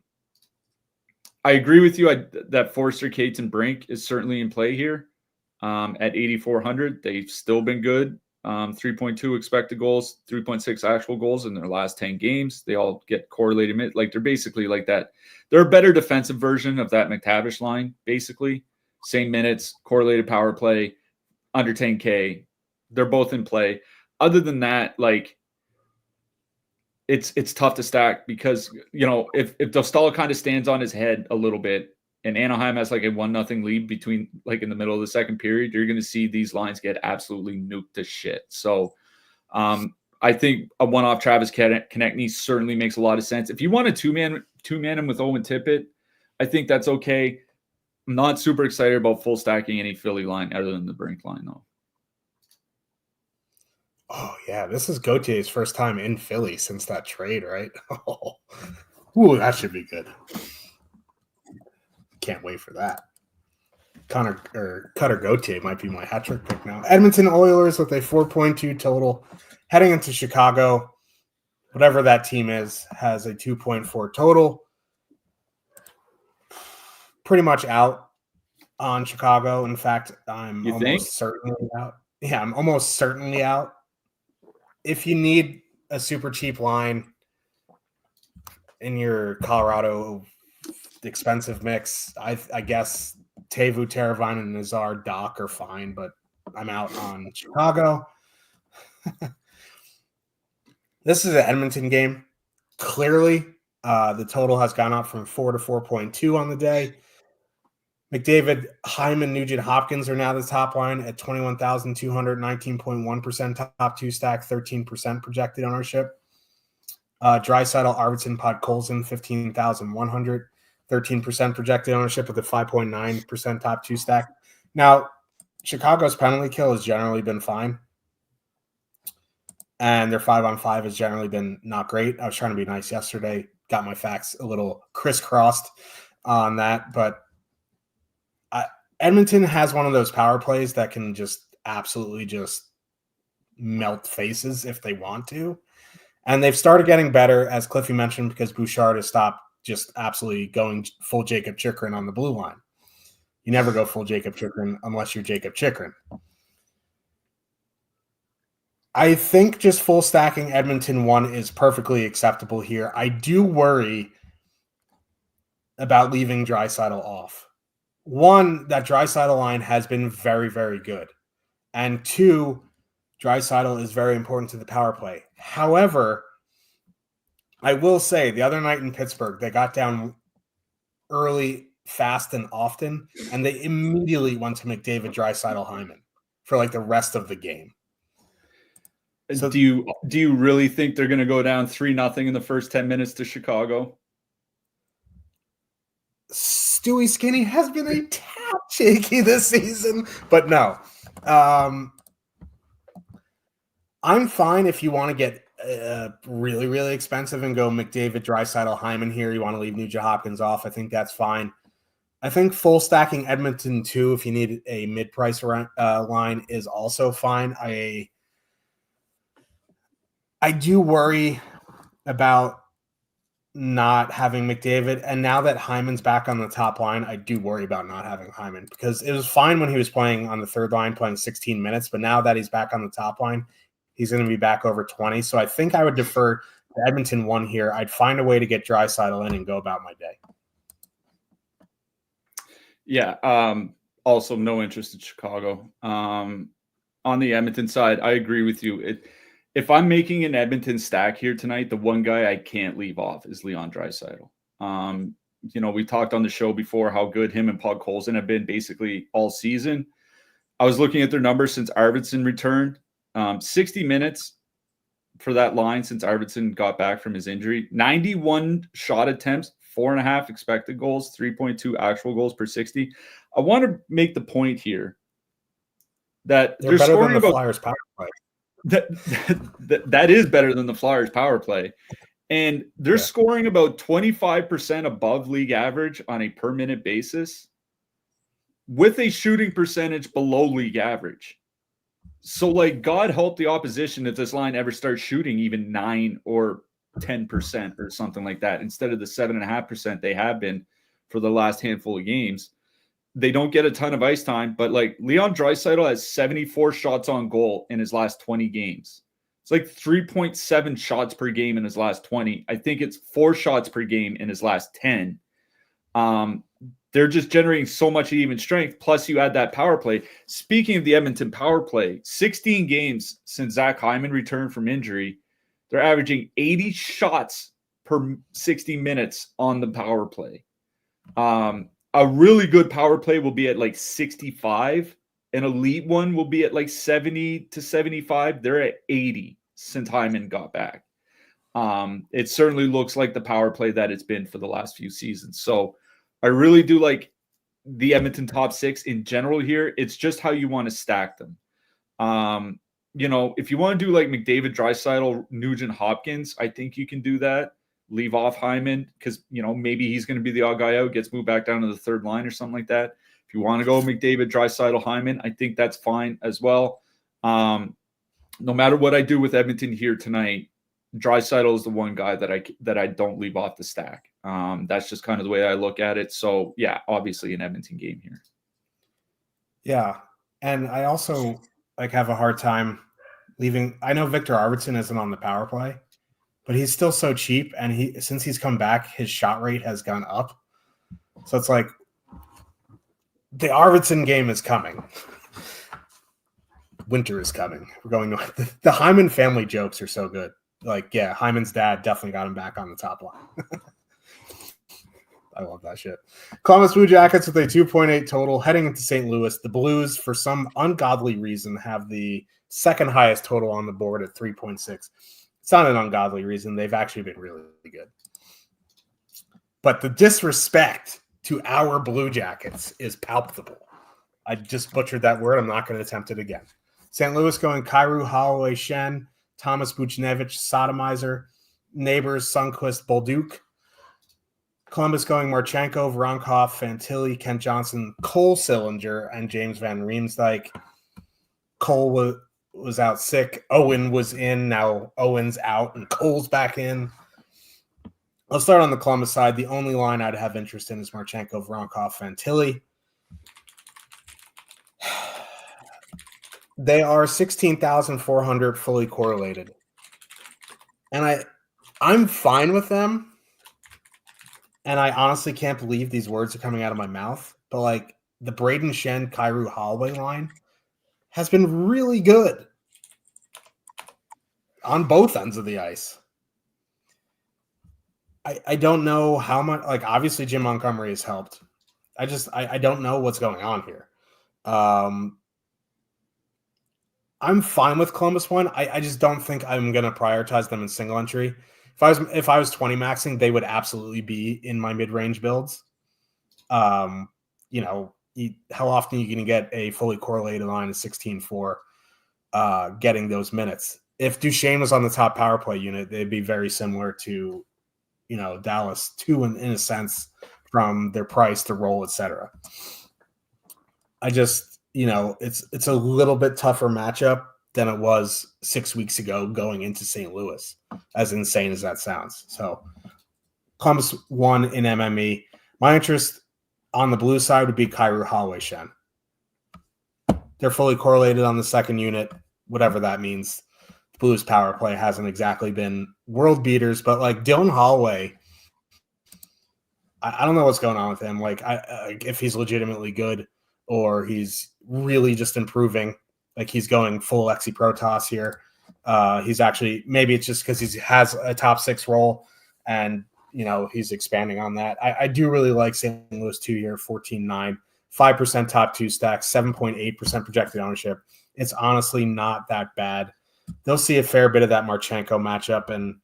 agree with you that Forster, Cates, and Brink is certainly in play here. At 8,400, they've still been good. 3.2 expected goals, 3.6 actual goals in their last 10 games. They all get correlated. Like, they're basically like that. They're a better defensive version of that McTavish line, basically. Same minutes, correlated power play, under 10K. They're both in play. Other than that, like, it's tough to stack because, you know, if Dostal kind of stands on his head a little bit, and Anaheim has like a 1-0 lead between, like, in the middle of the second period, you're going to see these lines get absolutely nuked to shit. So I think a one-off Travis Konechny certainly makes a lot of sense. If you want a two-man him with Owen Tippett, I think that's okay. I'm not super excited about full stacking any Philly line other than the Brink line, though. Oh, yeah. This is Gauthier's first time in Philly since that trade, right? Ooh, that should be good. Can't wait for that. Cutter Gauthier might be my hat trick pick now. Edmonton Oilers with a 4.2 total heading into Chicago. Whatever that team is, has a 2.4 total. Pretty much out on Chicago. In fact, I'm almost certainly out. Yeah, I'm almost certainly out. If you need a super cheap line in your Colorado expensive mix, I guess Teuvo, Teravainen, and Nazar, Doc are fine, but I'm out on Chicago. This is an Edmonton game. Clearly, the total has gone up from 4 to 4.2 on the day. McDavid, Hyman, Nugent, Hopkins are now the top line at 21,200, 19.1% top two stack, 13% projected ownership. Draisaitl, Arvidsson, Podkolzin, 15,100. 13% projected ownership with a 5.9% top two stack. Now, Chicago's penalty kill has generally been fine. And their 5-on-5 has generally been not great. I was trying to be nice yesterday. Got my facts a little crisscrossed on that. But Edmonton has one of those power plays that can just absolutely just melt faces if they want to. And they've started getting better, as Cliffy mentioned, because Bouchard has stopped just absolutely going full Jacob Chychrun on the blue line. You never go full Jacob Chychrun unless you're Jacob Chychrun. I think just full stacking Edmonton 1 is perfectly acceptable here. I do worry about leaving Draisaitl off. 1, that Draisaitl line has been very, very good. And 2, Draisaitl is very important to the power play. However, I will say the other night in Pittsburgh, they got down early, fast, and often, and they immediately went to McDavid, Draisaitl, Hyman for like the rest of the game. So do you really think they're going to go down 3-0 in the first 10 minutes to Chicago? Stewie Skinny has been a tad shaky this season, but no. I'm fine if you want to get really, really expensive and go McDavid, Draisaitl, Hyman here. You want to leave Nugent Hopkins off. I think that's fine. I think full stacking Edmonton 2, if you need a mid-price line, is also fine. I do worry about not having McDavid. And now that Hyman's back on the top line, I do worry about not having Hyman because it was fine when he was playing on the third line, playing 16 minutes. But now that he's back on the top line, he's going to be back over 20. So I think I would defer to Edmonton 1 here. I'd find a way to get Draisaitl in and go about my day. Yeah. Also, no interest in Chicago. On the Edmonton side, I agree with you. If I'm making an Edmonton stack here tonight, the one guy I can't leave off is Leon Draisaitl. We talked on the show before how good him and Podkolzin have been basically all season. I was looking at their numbers since Arvidsson returned. 60 minutes for that line since Arvidsson got back from his injury. 91 shot attempts, 4.5 expected goals, 3.2 actual goals per 60. I want to make the point here that they're better than the Flyers power play. That is better than the Flyers power play. And they're scoring about 25% above league average on a per minute basis with a shooting percentage below league average. So, like, God help the opposition if this line ever starts shooting even 9 or 10% or something like that, instead of the 7.5% they have been for the last handful of games. They don't get a ton of ice time, but like Leon Draisaitl has 74 shots on goal in his last 20 games. It's like 3.7 shots per game in his last 20. I think it's 4 shots per game in his last 10. They're just generating so much even strength. Plus, you add that power play. Speaking of the Edmonton power play, 16 games since Zach Hyman returned from injury, they're averaging 80 shots per 60 minutes on the power play. A really good power play will be at like 65. An elite one will be at like 70 to 75. They're at 80 since Hyman got back. It certainly looks like the power play that it's been for the last few seasons. So I really do like the Edmonton top 6 in general here. It's just how you want to stack them. If you want to do like McDavid, Draisaitl, Nugent, Hopkins, I think you can do that. Leave off Hyman because, maybe he's going to be the odd guy out, gets moved back down to the third line or something like that. If you want to go McDavid, Draisaitl, Hyman, I think that's fine as well. No matter what I do with Edmonton here tonight, Draisaitl is the one guy that I don't leave off the stack. That's just kind of the way I look at it. So, yeah, obviously an Edmonton game here. Yeah, and I also have a hard time leaving. I know Victor Arvidsson isn't on the power play, but he's still so cheap, and since he's come back, his shot rate has gone up. So it's like the Arvidsson game is coming. Winter is coming. We're going to the Hyman family jokes are so good. Hyman's dad definitely got him back on the top line. I love that shit. Columbus Blue Jackets with a 2.8 total heading into St. Louis. The Blues, for some ungodly reason, have the second highest total on the board at 3.6. It's not an ungodly reason. They've actually been really, really good. But the disrespect to our Blue Jackets is palpable. I just butchered that word. I'm not going to attempt it again. St. Louis going Kyrou, Holloway, Shen, Thomas Buchnevich, Sodomizer, Neighbors, Sundqvist, Bolduc. Columbus going Marchenko, Voronkov, Fantilli, Kent Johnson, Cole Sillinger, and James Van Riemsdyk. Cole was out sick. Owen was in. Now Owen's out, and Cole's back in. I'll start on the Columbus side. The only line I'd have interest in is Marchenko, Voronkov, Fantilli. They are 16,400 fully correlated. And I'm fine with them. And I honestly can't believe these words are coming out of my mouth. But the Braden Shen, Kyrou, Holloway line has been really good on both ends of the ice. I don't know how much, obviously Jim Montgomery has helped. I don't know what's going on here. I'm fine with Columbus one. I just don't think I'm going to prioritize them in single entry. If I was 20 maxing, they would absolutely be in my mid-range builds. How often you can get a fully correlated line of 16-4 getting those minutes. If Duchesne was on the top power play unit, they'd be very similar to, Dallas too, in a sense, from their price to role, etc. I just, it's a little bit tougher matchup than it was 6 weeks ago going into St. Louis, as insane as that sounds. So Columbus won in MME. My interest on the blue side would be Kyrou, Holloway, Shen. They're fully correlated on the second unit, whatever that means. The Blues power play hasn't exactly been world beaters, but Dylan Holloway, I don't know what's going on with him. If he's legitimately good or he's really just improving. He's going full Lexi Protoss here. He's actually, maybe it's just because he has a top 6 role and, he's expanding on that. I do really like St. Louis 2 here, 14-9, 5% top 2 stack, 7.8% projected ownership. It's honestly not that bad. They'll see a fair bit of that Marchenko matchup. And,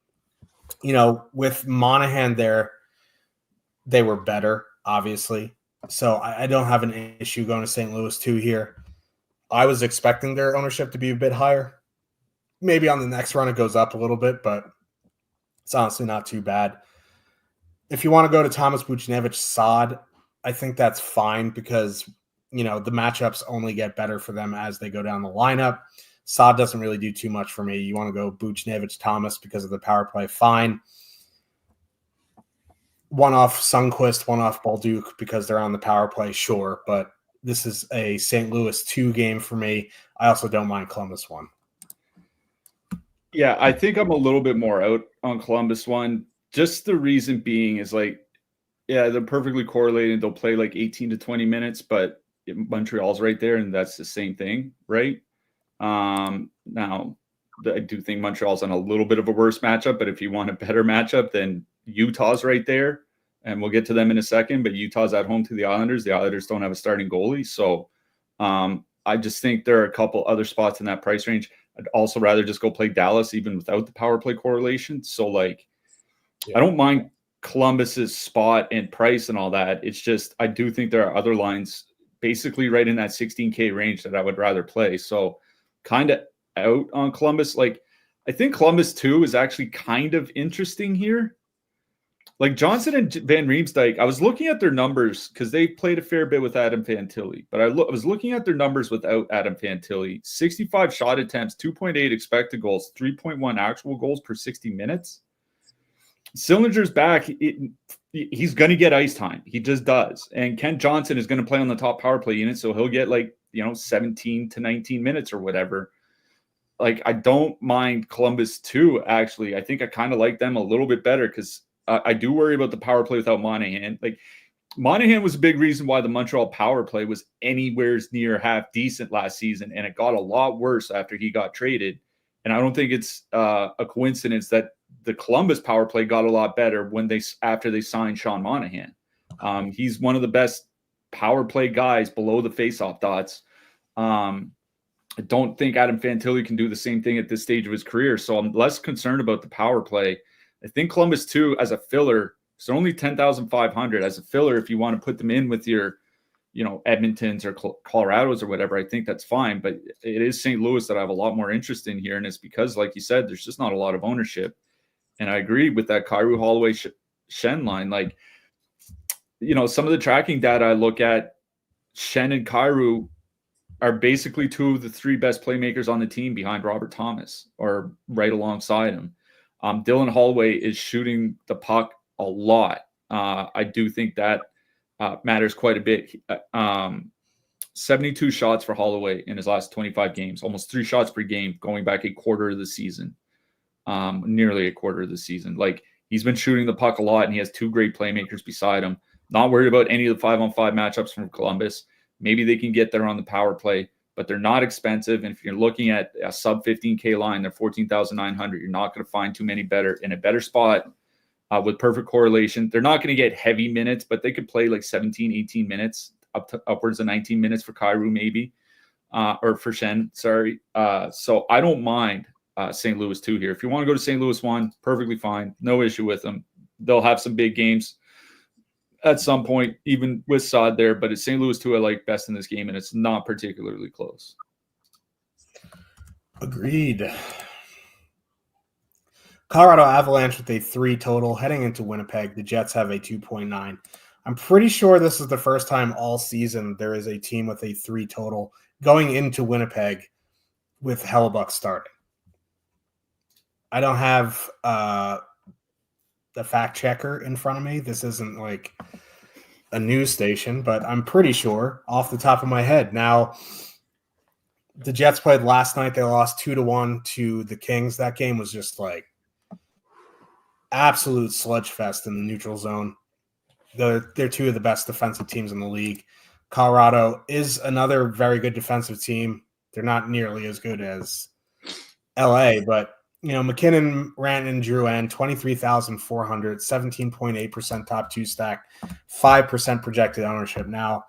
with Monahan there, they were better, obviously. So I don't have an issue going to St. Louis 2 here. I was expecting their ownership to be a bit higher. Maybe on the next run it goes up a little bit, but it's honestly not too bad. If you want to go to Thomas Buchnevich Saad, I think that's fine because, the matchups only get better for them as they go down the lineup. Saad doesn't really do too much for me. You want to go Buchnevich Thomas because of the power play, fine. One off Sundqvist, one off Balduke because they're on the power play, sure. But this is a St. Louis 2 game for me. I also don't mind Columbus 1. Yeah, I think I'm a little bit more out on Columbus 1. Just the reason being is they're perfectly correlated. They'll play 18 to 20 minutes, but Montreal's right there, and that's the same thing, right? Now, I do think Montreal's on a little bit of a worse matchup, but if you want a better matchup, then Utah's right there, and we'll get to them in a second, but Utah's at home to the Islanders. The Islanders don't have a starting goalie, so I just think there are a couple other spots in that price range. I'd also rather just go play Dallas even without the power play correlation. So, I don't mind Columbus's spot and price and all that. It's just I do think there are other lines basically right in that 16K range that I would rather play. So kind of out on Columbus. I think Columbus 2 is actually kind of interesting here. Johnson and Van Riemsdyk, I was looking at their numbers because they played a fair bit with Adam Fantilli, but I was looking at their numbers without Adam Fantilli. 65 shot attempts, 2.8 expected goals, 3.1 actual goals per 60 minutes. Sillinger's back. He's going to get ice time. He just does. And Kent Johnson is going to play on the top power play unit, so he'll get 17 to 19 minutes or whatever. I don't mind Columbus 2, actually. I think I kind of like them a little bit better because I do worry about the power play without Monahan. Monahan was a big reason why the Montreal power play was anywhere near half decent last season, and it got a lot worse after he got traded. And I don't think it's a coincidence that the Columbus power play got a lot better after they signed Sean Monahan. He's one of the best power play guys below the faceoff dots. I don't think Adam Fantilli can do the same thing at this stage of his career, so I'm less concerned about the power play. I think Columbus 2 as a filler, so only 10,500 as a filler. If you want to put them in with your, Edmontons or Colorados or whatever, I think that's fine. But it is St. Louis that I have a lot more interest in here. And it's because, like you said, there's just not a lot of ownership. And I agree with that Kyrou, Holloway, Shen line. Some of the tracking data I look at, Shen and Kyrou are basically 2 of the 3 best playmakers on the team behind Robert Thomas or right alongside him. Dylan Holloway is shooting the puck a lot. I do think that matters quite a bit. 72 shots for Holloway in his last 25 games, almost 3 shots per game going back a quarter of the season, nearly a quarter of the season. He's been shooting the puck a lot, and he has 2 great playmakers beside him. Not worried about any of the 5-on-5 matchups from Columbus. Maybe they can get there on the power play, but they're not expensive. And if you're looking at a sub 15K line, they're 14,900. You're not going to find too many in a better spot with perfect correlation. They're not going to get heavy minutes, but they could play 17, 18 minutes, upwards of 19 minutes for Kyrou maybe, or for Shen, sorry. So I don't mind St. Louis 2 here. If you want to go to St. Louis 1, perfectly fine. No issue with them. They'll have some big games at some point, even with Saad there, but it's St. Louis 2 I like best in this game, and it's not particularly close. Agreed. Colorado Avalanche with a 3 total heading into Winnipeg. The Jets have a 2.9. I'm pretty sure this is the first time all season there is a team with a 3 total going into Winnipeg with Hellebuck starting. I don't have the fact checker in front of me. This isn't a news station, but I'm pretty sure off the top of my head. Now, the Jets played last night. They lost 2-1 to the Kings. That game was just absolute sludge fest in the neutral zone. They're 2 of the best defensive teams in the league. Colorado is another very good defensive team. They're not nearly as good as LA, but McKinnon, Rantanen, Drouin, 23,400, 17.8% top 2 stack, 5% projected ownership. Now,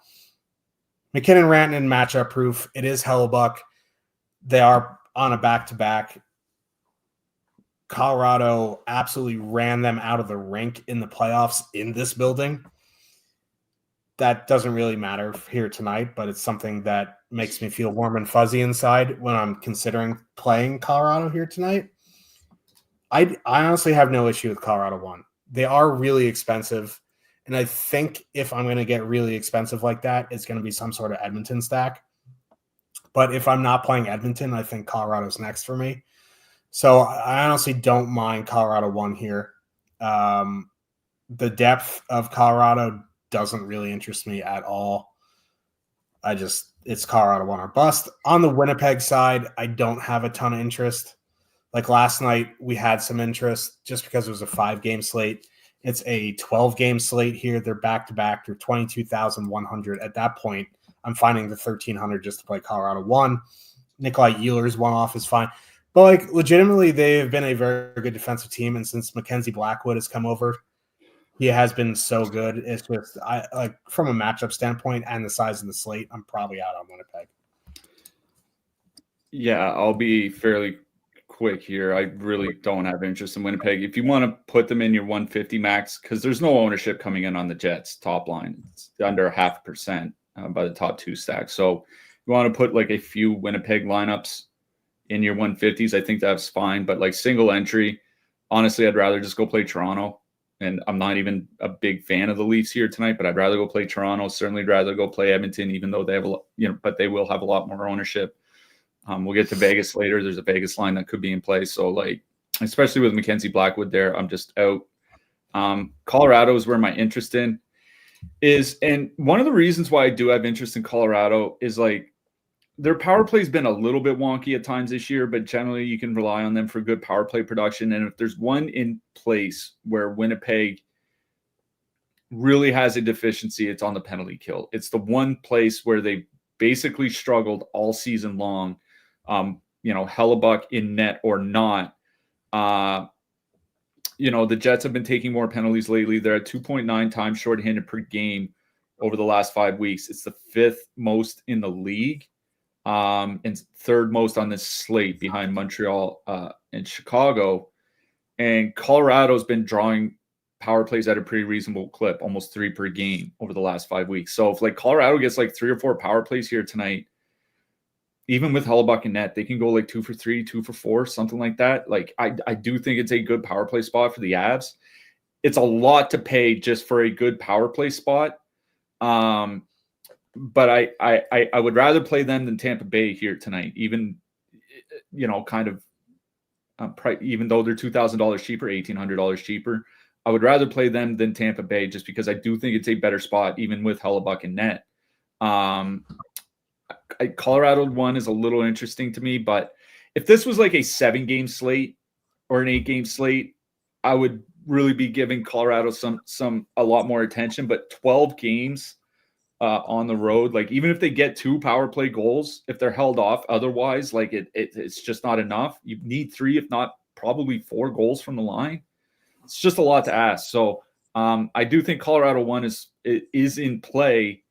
McKinnon, Rantanen matchup proof. It is Hellebuck. They are on a back-to-back. Colorado absolutely ran them out of the rink in the playoffs in this building. That doesn't really matter here tonight, but it's something that makes me feel warm and fuzzy inside when I'm considering playing Colorado here tonight. I honestly have no issue with Colorado 1. They are really expensive, and I think if I'm going to get really expensive like that, it's going to be some sort of Edmonton stack. But if I'm not playing Edmonton, I think Colorado's next for me. So I honestly don't mind Colorado 1 here. The depth of Colorado doesn't really interest me at all. It's Colorado 1 or bust. On the Winnipeg side, I don't have a ton of interest. Like last night, we had some interest just because it was a 5-game slate. It's a 12-game slate here. They're back-to-back. They're 22,100. At that point, I'm finding the 1,300 just to play Colorado 1. Nikolai Ehlers one-off is fine. But, like, legitimately, they've been a very good defensive team. And since Mackenzie Blackwood has come over, he has been so good. It's just, from a matchup standpoint and the size of the slate, I'm probably out on Winnipeg. Yeah, I'll be fairly quick here. I really don't have interest in Winnipeg. If you want to put them in your 150 max, because there's no ownership coming in on the Jets top line. It's under 0.5% by the top 2 stacks. So you want to put like a few Winnipeg lineups in your 150s, I think that's fine. But like single entry, honestly, I'd rather just go play Toronto. And I'm not even a big fan of the Leafs here tonight, but I'd rather go play Toronto. Certainly rather go play Edmonton, even though they have but they will have a lot more ownership. We'll get to Vegas later. There's a Vegas line that could be in play. So like, especially with Mackenzie Blackwood there, I'm just out. Colorado is where my interest in is. And one of the reasons why I do have interest in Colorado is like, their power play has been a little bit wonky at times this year, but generally you can rely on them for good power play production. And if there's one in place where Winnipeg really has a deficiency, it's on the penalty kill. It's the one place where they basically struggled all season long. Hellebuck in net or not. The Jets have been taking more penalties lately. They're at 2.9 times shorthanded per game over the last 5 weeks. It's the 5th most in the league. And 3rd most on this slate behind Montreal and Chicago. And Colorado's been drawing power plays at a pretty reasonable clip, almost 3 per game over the last 5 weeks. So if like Colorado gets like 3 or 4 power plays here tonight, even with Hellebuck and net, they can go like 2 for 3, 2 for 4, something like that. Like I do think it's a good power play spot for the Avs. It's a lot to pay just for a good power play spot. But I would rather play them than Tampa Bay here tonight, even, even though they're $2,000 cheaper, $1,800 cheaper. I would rather play them than Tampa Bay just because I do think it's a better spot, even with Hellebuck and net. Colorado 1 is a little interesting to me, but if this was like a 7-game slate or an 8-game slate, I would really be giving Colorado a lot more attention. But 12 games on the road, like even if they get 2 power play goals, if they're held off, otherwise, like it's just not enough. You need 3, if not probably 4 goals from the line. It's just a lot to ask. So I do think Colorado 1 is in play.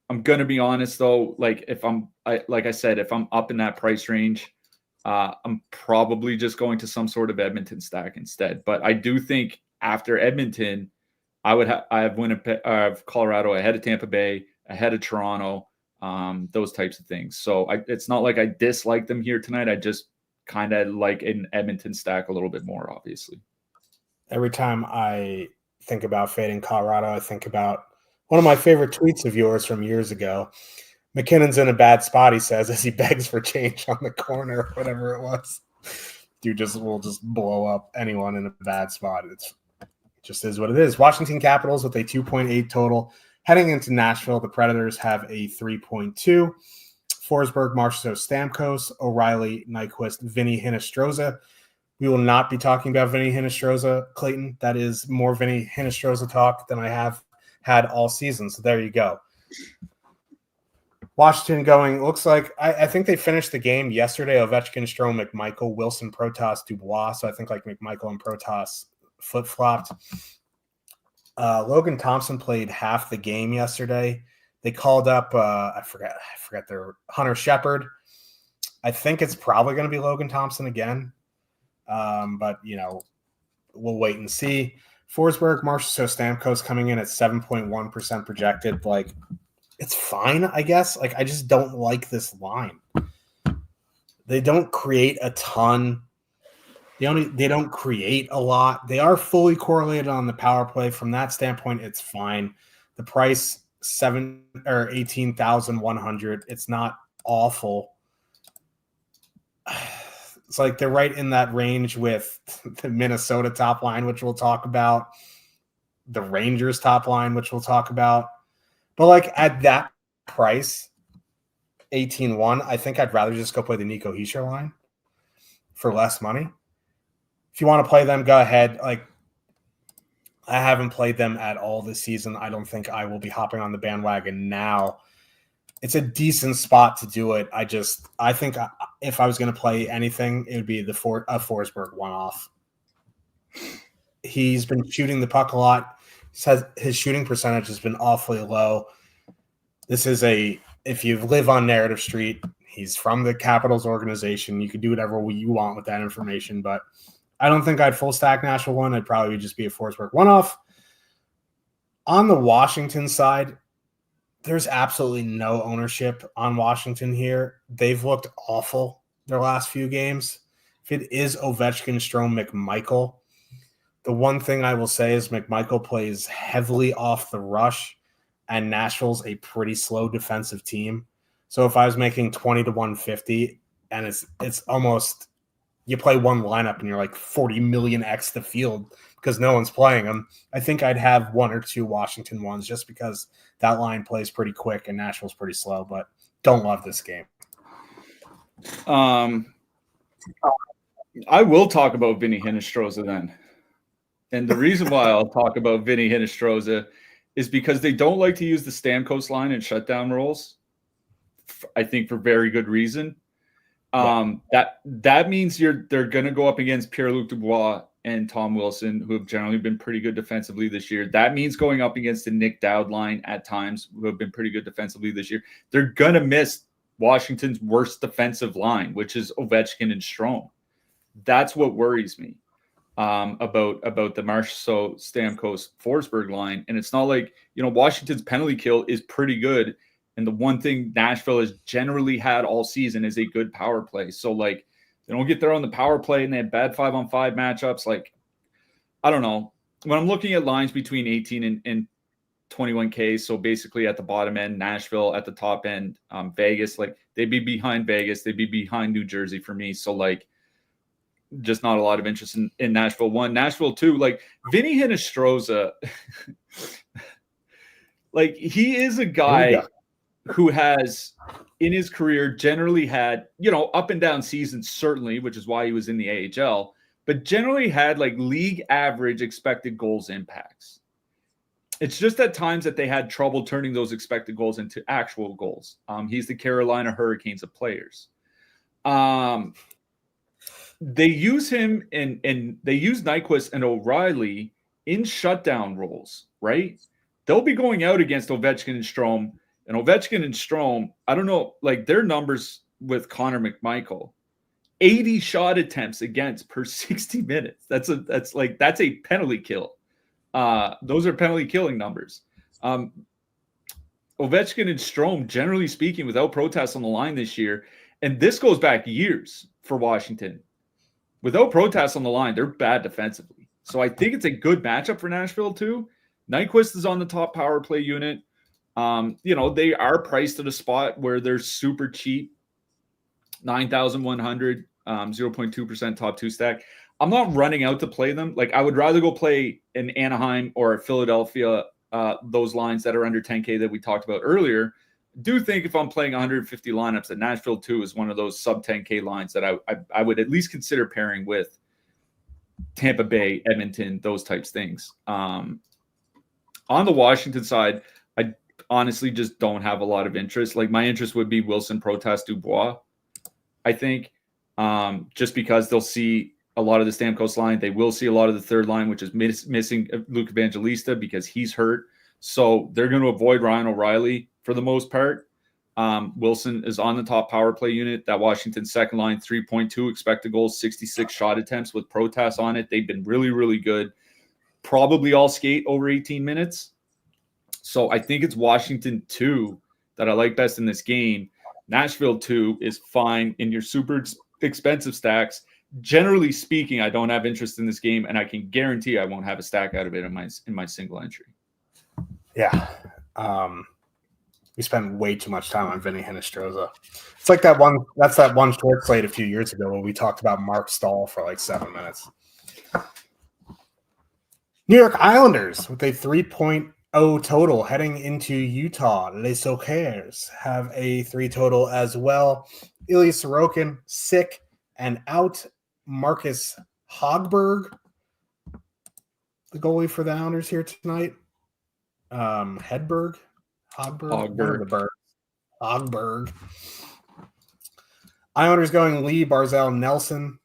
I'm gonna be honest though, like if I'm up in that price range, I'm probably just going to some sort of Edmonton stack instead. But I do think after Edmonton, I have Colorado ahead of Tampa Bay, ahead of Toronto, those types of things. So it's not like I dislike them here tonight. I just kind of like an Edmonton stack a little bit more, obviously. Every time I think about fading Colorado, I think about one of my favorite tweets of yours from years ago. McKinnon's in a bad spot, he says, as he begs for change on the corner or whatever it was. Dude will just blow up anyone in a bad spot. It just is what it is. Washington Capitals with a 2.8 total. Heading into Nashville, the Predators have a 3.2. Forsberg, Marchessault, Stamkos, O'Reilly, Nyquist, Vinny Hinostroza. We will not be talking about Vinny Hinostroza, Clayton. That is more Vinny Hinostroza talk than I have had all season. So there you go. Washington going, looks like, I think they finished the game yesterday. Ovechkin, Strome, McMichael, Wilson, Protas, Dubois. So I think like McMichael and Protas flip-flopped. Logan Thompson played half the game yesterday. They called up, I forgot their Hunter Shepard. I think it's probably going to be Logan Thompson again. But, we'll wait and see. Forsberg, Marchessault, Stamkos coming in at 7.1% projected. Like, it's fine, I guess. Like, I just don't like this line. They don't create a ton. They don't create a lot. They are fully correlated on the power play. From that standpoint, it's fine. The price 18,100. It's not awful. It's like they're right in that range with the Minnesota top line, which we'll talk about, the Rangers top line, which we'll talk about. But like at that price, 18-1, I think I'd rather just go play the Nico Hischier line for less money. If you want to play them, go ahead. Like, I haven't played them at all this season. I don't think I will be hopping on the bandwagon now. It's a decent spot to do it. I think if I was going to play anything, it would be a Forsberg one-off. He's been shooting the puck a lot. His shooting percentage has been awfully low. This is if you live on Narrative Street, he's from the Capitals organization. You can do whatever you want with that information, but I don't think I'd full stack Nashville one. I'd probably just be a Forsberg one-off. On the Washington side, there's absolutely no ownership on Washington here. They've looked awful their last few games. If it is Ovechkin, Strome, McMichael, the one thing I will say is McMichael plays heavily off the rush, and Nashville's a pretty slow defensive team. So if I was making 20 to 150, and it's almost you play one lineup and you're like 40 million X the field because no one's playing them, I think I'd have one or two Washington ones just because that line plays pretty quick and Nashville's pretty slow, but don't love this game. I will talk about Vinny Hinostroza then. And the reason why I'll talk about Vinny Hinostroza is because they don't like to use the Stamkos line in shutdown roles, I think for very good reason. That means they're going to go up against Pierre-Luc Dubois and Tom Wilson, who have generally been pretty good defensively this year. That means going up against the Nick Dowd line at times, who have been pretty good defensively this year. They're going to miss Washington's worst defensive line, which is Ovechkin and Strome. That's what worries me about the Marchessault, Stamkos, Forsberg line. And it's not like, Washington's penalty kill is pretty good. And the one thing Nashville has generally had all season is a good power play. So, like, they don't get there on the power play and they have bad 5-on-5 matchups. Like, I don't know. When I'm looking at lines between 18 and 21K, so basically at the bottom end, Nashville, at the top end, Vegas, like, they'd be behind Vegas. They'd be behind New Jersey for me. So, like, just not a lot of interest in Nashville 1. Nashville 2, like, Vinny Hinostroza, like, he is a guy who has in his career generally had, up and down seasons, certainly, which is why he was in the AHL, but generally had like league average expected goals impacts. It's just at times that they had trouble turning those expected goals into actual goals. He's the Carolina Hurricanes of players. They use him and they use Nyquist and O'Reilly in shutdown roles, right? They'll be going out against Ovechkin and Strome. And Ovechkin and Strome, I don't know, like their numbers with Connor McMichael, 80 shot attempts against per 60 minutes. That's a penalty kill. Those are penalty killing numbers. Ovechkin and Strome, generally speaking, without protests on the line this year, and this goes back years for Washington. Without protests on the line, they're bad defensively. So I think it's a good matchup for Nashville too. Nyquist is on the top power play unit. They are priced at a spot where they're super cheap, 9,100, 0.2% top two stack. I'm not running out to play them. Like, I would rather go play in Anaheim or Philadelphia, those lines that are under 10K that we talked about earlier. Do think if I'm playing 150 lineups, that Nashville 2 is one of those sub 10K lines that I would at least consider pairing with Tampa Bay, Edmonton, those types of things. On the Washington side, I honestly just don't have a lot of interest. Like, my interest would be Wilson, Protas, Dubois, I think, just because they'll see a lot of the Stamkos line. They will see a lot of the third line, which is missing Luke Evangelista because he's hurt. So they're going to avoid Ryan O'Reilly for the most part. Wilson is on the top power play unit. That Washington second line, 3.2 expected goals, 66 shot attempts with Protas on it. They've been really, really good. Probably all skate over 18 minutes. So I think it's Washington 2 that I like best in this game. Nashville 2 is fine in your super expensive stacks. Generally speaking, I don't have interest in this game, and I can guarantee I won't have a stack out of it in my single entry. Yeah. We spent way too much time on Vinny Hinostroza. It's like that one short slate a few years ago where we talked about Mark Stahl for like 7 minutes. New York Islanders with a 3.0 total heading into Utah. Les Sockers have a 3 total as well. Ilya Sorokin, sick and out. Marcus Hogberg, the goalie for the Islanders here tonight. Hogberg. Islanders going Lee, Barzal, Nelson,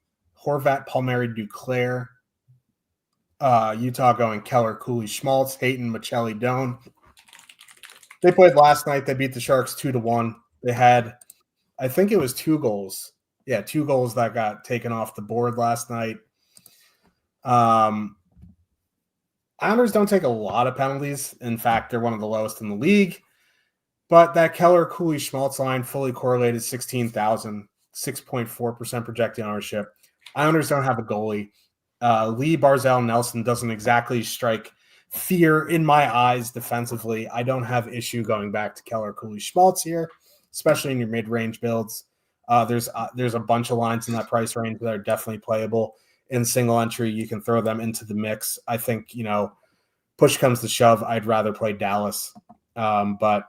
Horvat, Palmieri, Duclair. Utah going Keller, Cooley, Schmaltz, Hayton, Michelli, Doan. They played last night. They beat the Sharks 2-1. They had, I think it was 2 goals. Yeah, 2 goals that got taken off the board last night. Islanders don't take a lot of penalties. In fact, they're one of the lowest in the league. But that Keller, Cooley, Schmaltz line fully correlated 16,000, 6.4% projected ownership. Islanders don't have a goalie. Lee, Barzal, Nelson doesn't exactly strike fear in my eyes defensively. I don't have issue going back to Keller, Cooley, Schmaltz here, especially in your mid-range builds. There's a bunch of lines in that price range that are definitely playable. In single entry, you can throw them into the mix. I think, push comes to shove, I'd rather play Dallas. But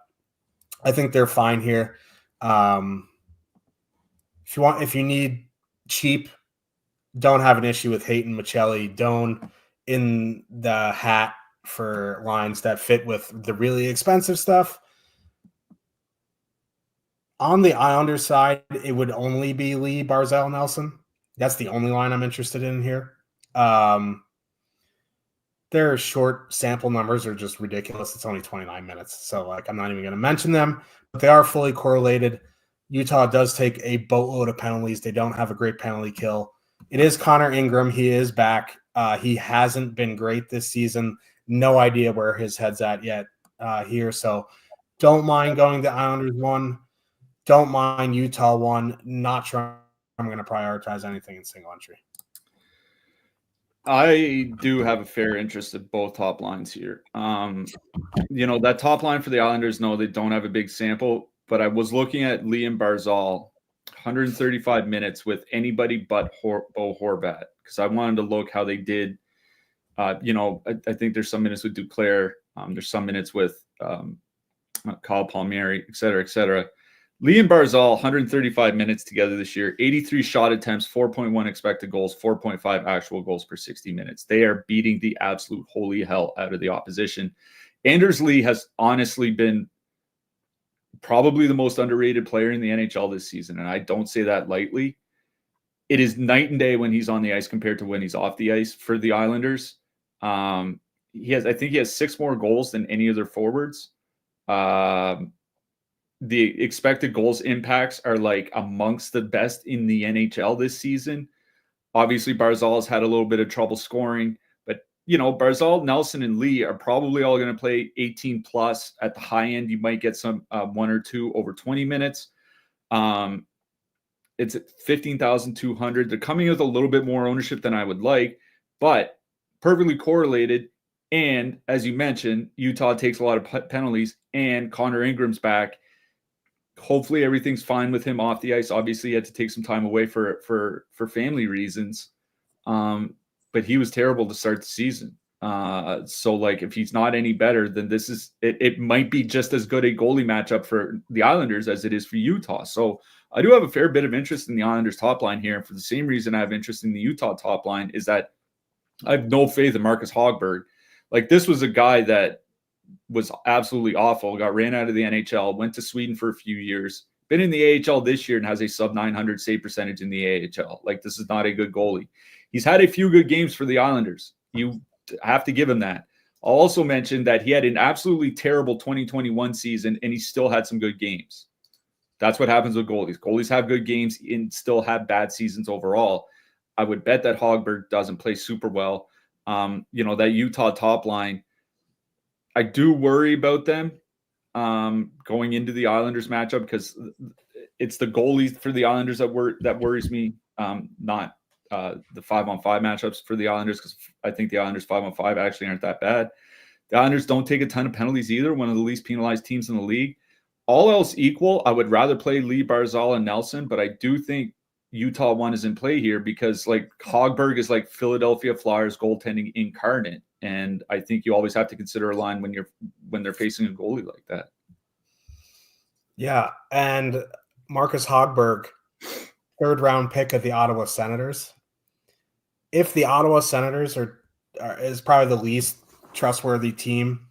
I think they're fine here. If you need cheap, don't have an issue with Hayton, Michelli, Doan in the hat for lines that fit with the really expensive stuff. On the Islanders side, it would only be Lee, Barzal, Nelson. That's the only line I'm interested in here. Their short sample numbers are just ridiculous. It's only 29 minutes. So, I'm not even going to mention them. But they are fully correlated. Utah does take a boatload of penalties. They don't have a great penalty kill. It is Connor Ingram. He is back. He hasn't been great this season. No idea where his head's at yet here. So, don't mind going to Islanders 1. Don't mind Utah 1. Not sure I'm going to prioritize anything in single entry. I do have a fair interest in both top lines here. That top line for the Islanders, no, they don't have a big sample, but I was looking at Liam Barzal, 135 minutes with anybody but Bo Horvat, because I wanted to look how they did. I think there's some minutes with Duclair. There's some minutes with Kyle Palmieri, et cetera, et cetera. Liam Barzal, 135 minutes together this year, 83 shot attempts, 4.1 expected goals, 4.5 actual goals per 60 minutes. They are beating the absolute holy hell out of the opposition. Anders Lee has honestly been probably the most underrated player in the NHL this season, and I don't say that lightly. It is night and day when he's on the ice compared to when he's off the ice for the Islanders. I think he has 6 more goals than any other forwards. The expected goals impacts are amongst the best in the NHL this season. Obviously, Barzal has had a little bit of trouble scoring, but Barzal, Nelson, and Lee are probably all going to play 18 plus. At the high end, you might get some 1 or 2 over 20 minutes. It's at 15,200. They're coming with a little bit more ownership than I would like, but perfectly correlated. And as you mentioned, Utah takes a lot of penalties, and Connor Ingram's back. Hopefully everything's fine with him off the ice. Obviously, he had to take some time away for family reasons. But he was terrible to start the season. So if he's not any better, then it might be just as good a goalie matchup for the Islanders as it is for Utah. So I do have a fair bit of interest in the Islanders top line here. And for the same reason I have interest in the Utah top line is that I have no faith in Marcus Hogberg. This was a guy that was absolutely awful, got ran out of the NHL, went to Sweden for a few years, been in the AHL this year and has a sub 900 save percentage in the AHL. This is not a good goalie. He's had a few good games for the Islanders. You have to give him that. I'll also mention that he had an absolutely terrible 2021 season and he still had some good games. That's what happens with goalies. Goalies have good games and still have bad seasons overall. I would bet that Hogberg doesn't play super well. That Utah top line, I do worry about them going into the Islanders matchup because it's the goalies for the Islanders that worries me, not the 5-on-5 matchups for the Islanders, because I think the Islanders 5-on-5 actually aren't that bad. The Islanders don't take a ton of penalties either, one of the least penalized teams in the league. All else equal, I would rather play Lee, Barzal, and Nelson, but I do think Utah one is in play here because like Hogberg is like Philadelphia Flyers goaltending incarnate, and I think you always have to consider a line when they're facing a goalie like that. Yeah, and Marcus Hogberg, 3rd round pick of the Ottawa Senators. If the Ottawa Senators is probably the least trustworthy team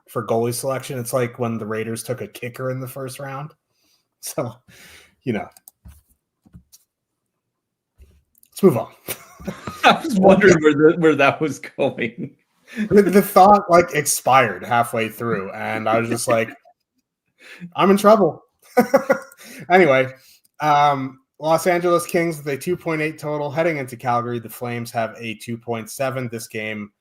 for goalie selection, it's like when the Raiders took a kicker in the 1st round. So, let's move on. I was wondering where that was going. The thought expired halfway through, and I was just like, I'm in trouble. Anyway, Los Angeles Kings with a 2.8 total heading into Calgary. The Flames have a 2.7. This game,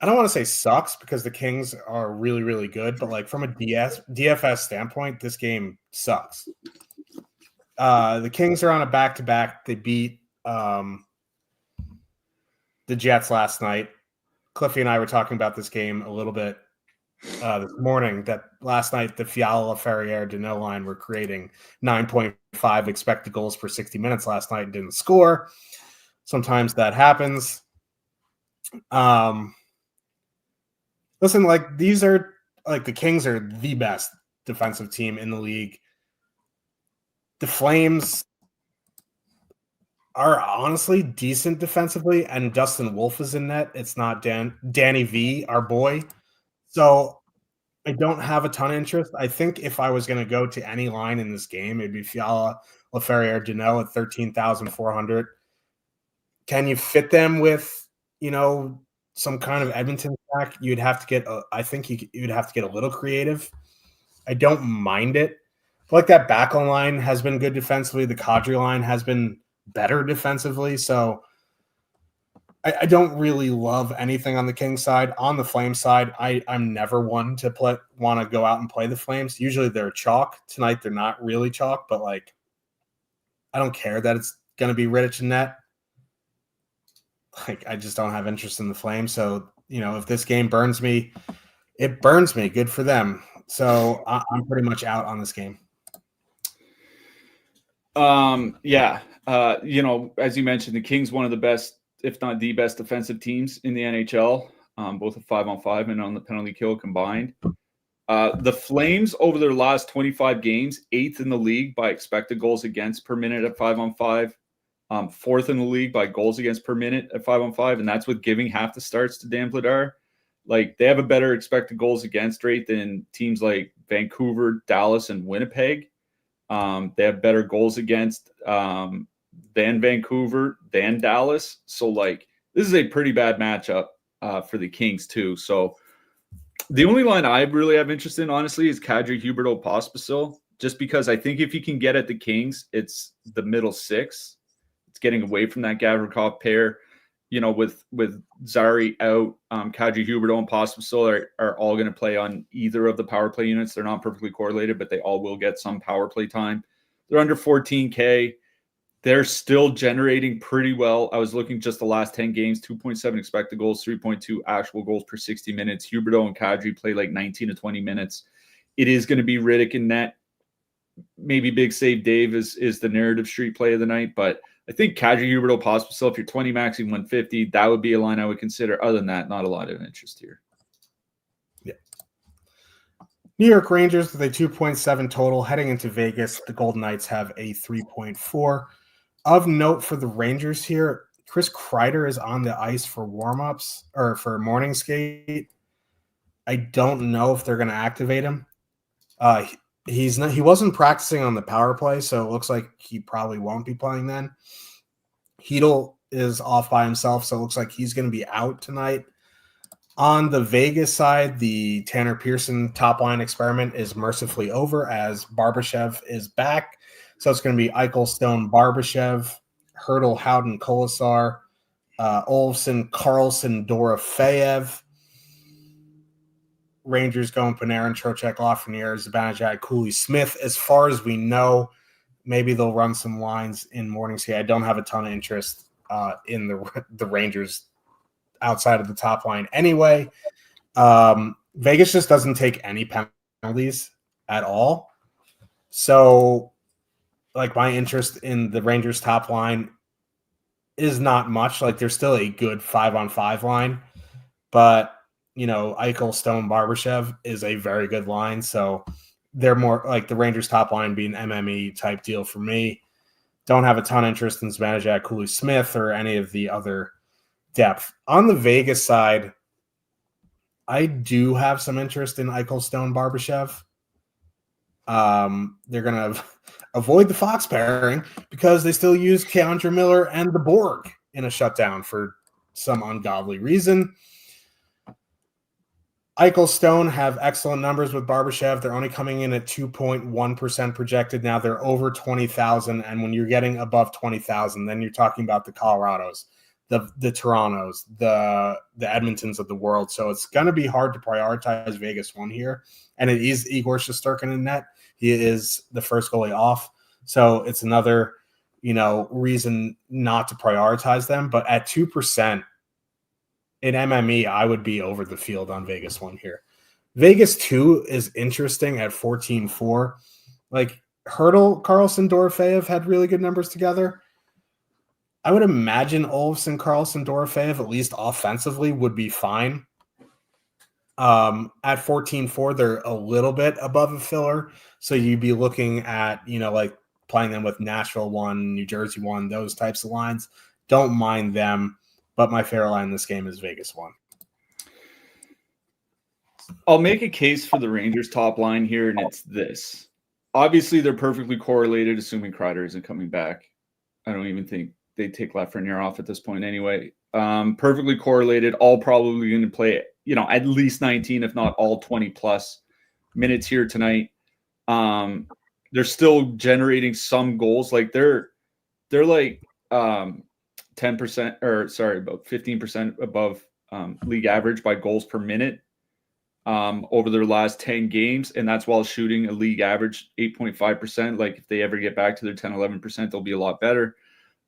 I don't want to say sucks because the Kings are really, really good, but from a DFS standpoint, this game sucks. The Kings are on a back-to-back. They beat the Jets last night. Cliffy and I were talking about this game a little bit this morning, that last night the Fiala, Ferrier, Deneau line were creating 9.5 expected goals per 60 minutes last night and didn't score. Sometimes that happens. Listen, these are the Kings are the best defensive team in the league. The Flames are honestly decent defensively, and Dustin Wolf is in net. It's not Danny V, our boy. So I don't have a ton of interest. I think if I was going to go to any line in this game, it'd be Fiala, Laferriere, Deneau at 13,400. Can you fit them with, some kind of Edmonton stack? You'd have to get. I think you'd have to get a little creative. I don't mind it. I feel like that backline line has been good defensively. The Kadri line has been better defensively. So I don't really love anything on the Kings side. On the Flames side, I'm never one to want to go out and play the Flames. Usually they're chalk. Tonight they're not really chalk, but I don't care that it's going to be Rittich and net. I just don't have interest in the Flames. So, if this game burns me, it burns me. Good for them. So I'm pretty much out on this game. Yeah. As you mentioned, the Kings, one of the best, if not the best defensive teams in the NHL, both at 5-on-5 and on the penalty kill combined. The Flames over their last 25 games, 8th in the league by expected goals against per minute at 5-on-5, 4th in the league by goals against per minute at 5-on-5, and that's with giving half the starts to Dan Vladar. They have a better expected goals against rate than teams like Vancouver, Dallas, and Winnipeg. They have better goals against than Vancouver, than Dallas. So, this is a pretty bad matchup for the Kings, too. So, the only line I really have interest in, honestly, is Kadri, Huberdeau, Pospisil, just because I think if you can get at the Kings, it's the middle 6. It's getting away from that Gavrikov pair. With Zari out, Kadri, Huberdeau, and Pospisil are all going to play on either of the power play units. They're not perfectly correlated, but they all will get some power play time. They're under 14K. They're still generating pretty well. I was looking just the last 10 games, 2.7 expected goals, 3.2 actual goals per 60 minutes. Huberdeau and Kadri play 19 to 20 minutes. It is going to be Rittich in net. Maybe Big Save Dave is the narrative street play of the night, but I think Kadri, Huberdeau, Pospisil, if you're 20 maxing 150, that would be a line I would consider. Other than that, not a lot of interest here. Yeah. New York Rangers with a 2.7 total heading into Vegas. The Golden Knights have a 3.4. Of note for the Rangers here, Chris Kreider is on the ice for warm-ups or for morning skate. I don't know if they're going to activate him. He wasn't practicing on the power play, so it looks like he probably won't be playing then. Hedl is off by himself, so it looks like he's going to be out tonight. On the Vegas side, the Tanner Pearson top line experiment is mercifully over as Barbashev is back. So it's going to be Eichel, Stone, Barbashev, Hurdle, Howden, Kolasar, Olofsson, Carlson, Dorofeyev. Rangers going Panarin, Trocheck, Lafreniere, Zibanejad, Cooley, Smith. As far as we know, maybe they'll run some lines in mornings here. I don't have a ton of interest in the Rangers outside of the top line anyway. Vegas just doesn't take any penalties at all. So, like, my interest in the Rangers top line is not much. Like, there's still a good 5-on-5 line, but Eichel, Stone, Barbashev is a very good line. So they're more like the Rangers top line being MME type deal for me. Don't have a ton of interest in Zibanejad, Cooley, Smith, or any of the other depth. On the Vegas side, I do have some interest in Eichel, Stone, Barbashev. They're going to avoid the Fox pairing because they still use Keandre Miller and the Borg in a shutdown for some ungodly reason. Eichel, Stone have excellent numbers with Barbashev. They're only coming in at 2.1% projected. Now they're over 20,000. And when you're getting above 20,000, then you're talking about the Colorados, the Torontos, the Edmontons of the world. So it's going to be hard to prioritize Vegas one here. And it is Igor Shesterkin in net. He is the first goalie off. So it's another, reason not to prioritize them. But at 2%, in MME, I would be over the field on Vegas one here. Vegas 2 is interesting at 14-4. Like, Hurdle, Carlson, Dorofeyev had really good numbers together. I would imagine Olofsson, Carlson, Dorofeyev, at least offensively, would be fine. At 14-4, they're a little bit above a filler. So you'd be looking at, like playing them with Nashville 1, New Jersey 1, those types of lines. Don't mind them. But my favorite line in this game is Vegas 1. I'll make a case for the Rangers top line here, and it's this. Obviously, they're perfectly correlated, assuming Kreider isn't coming back. I don't even think they take Lafreniere off at this point anyway. Perfectly correlated, all probably going to play, at least 19, if not all 20-plus minutes here tonight. They're still generating some goals. Like, they're like 10% about 15% above league average by goals per minute over their last 10 games. And that's while shooting a league average 8.5%. Like, if they ever get back to their 10-11%, they'll be a lot better.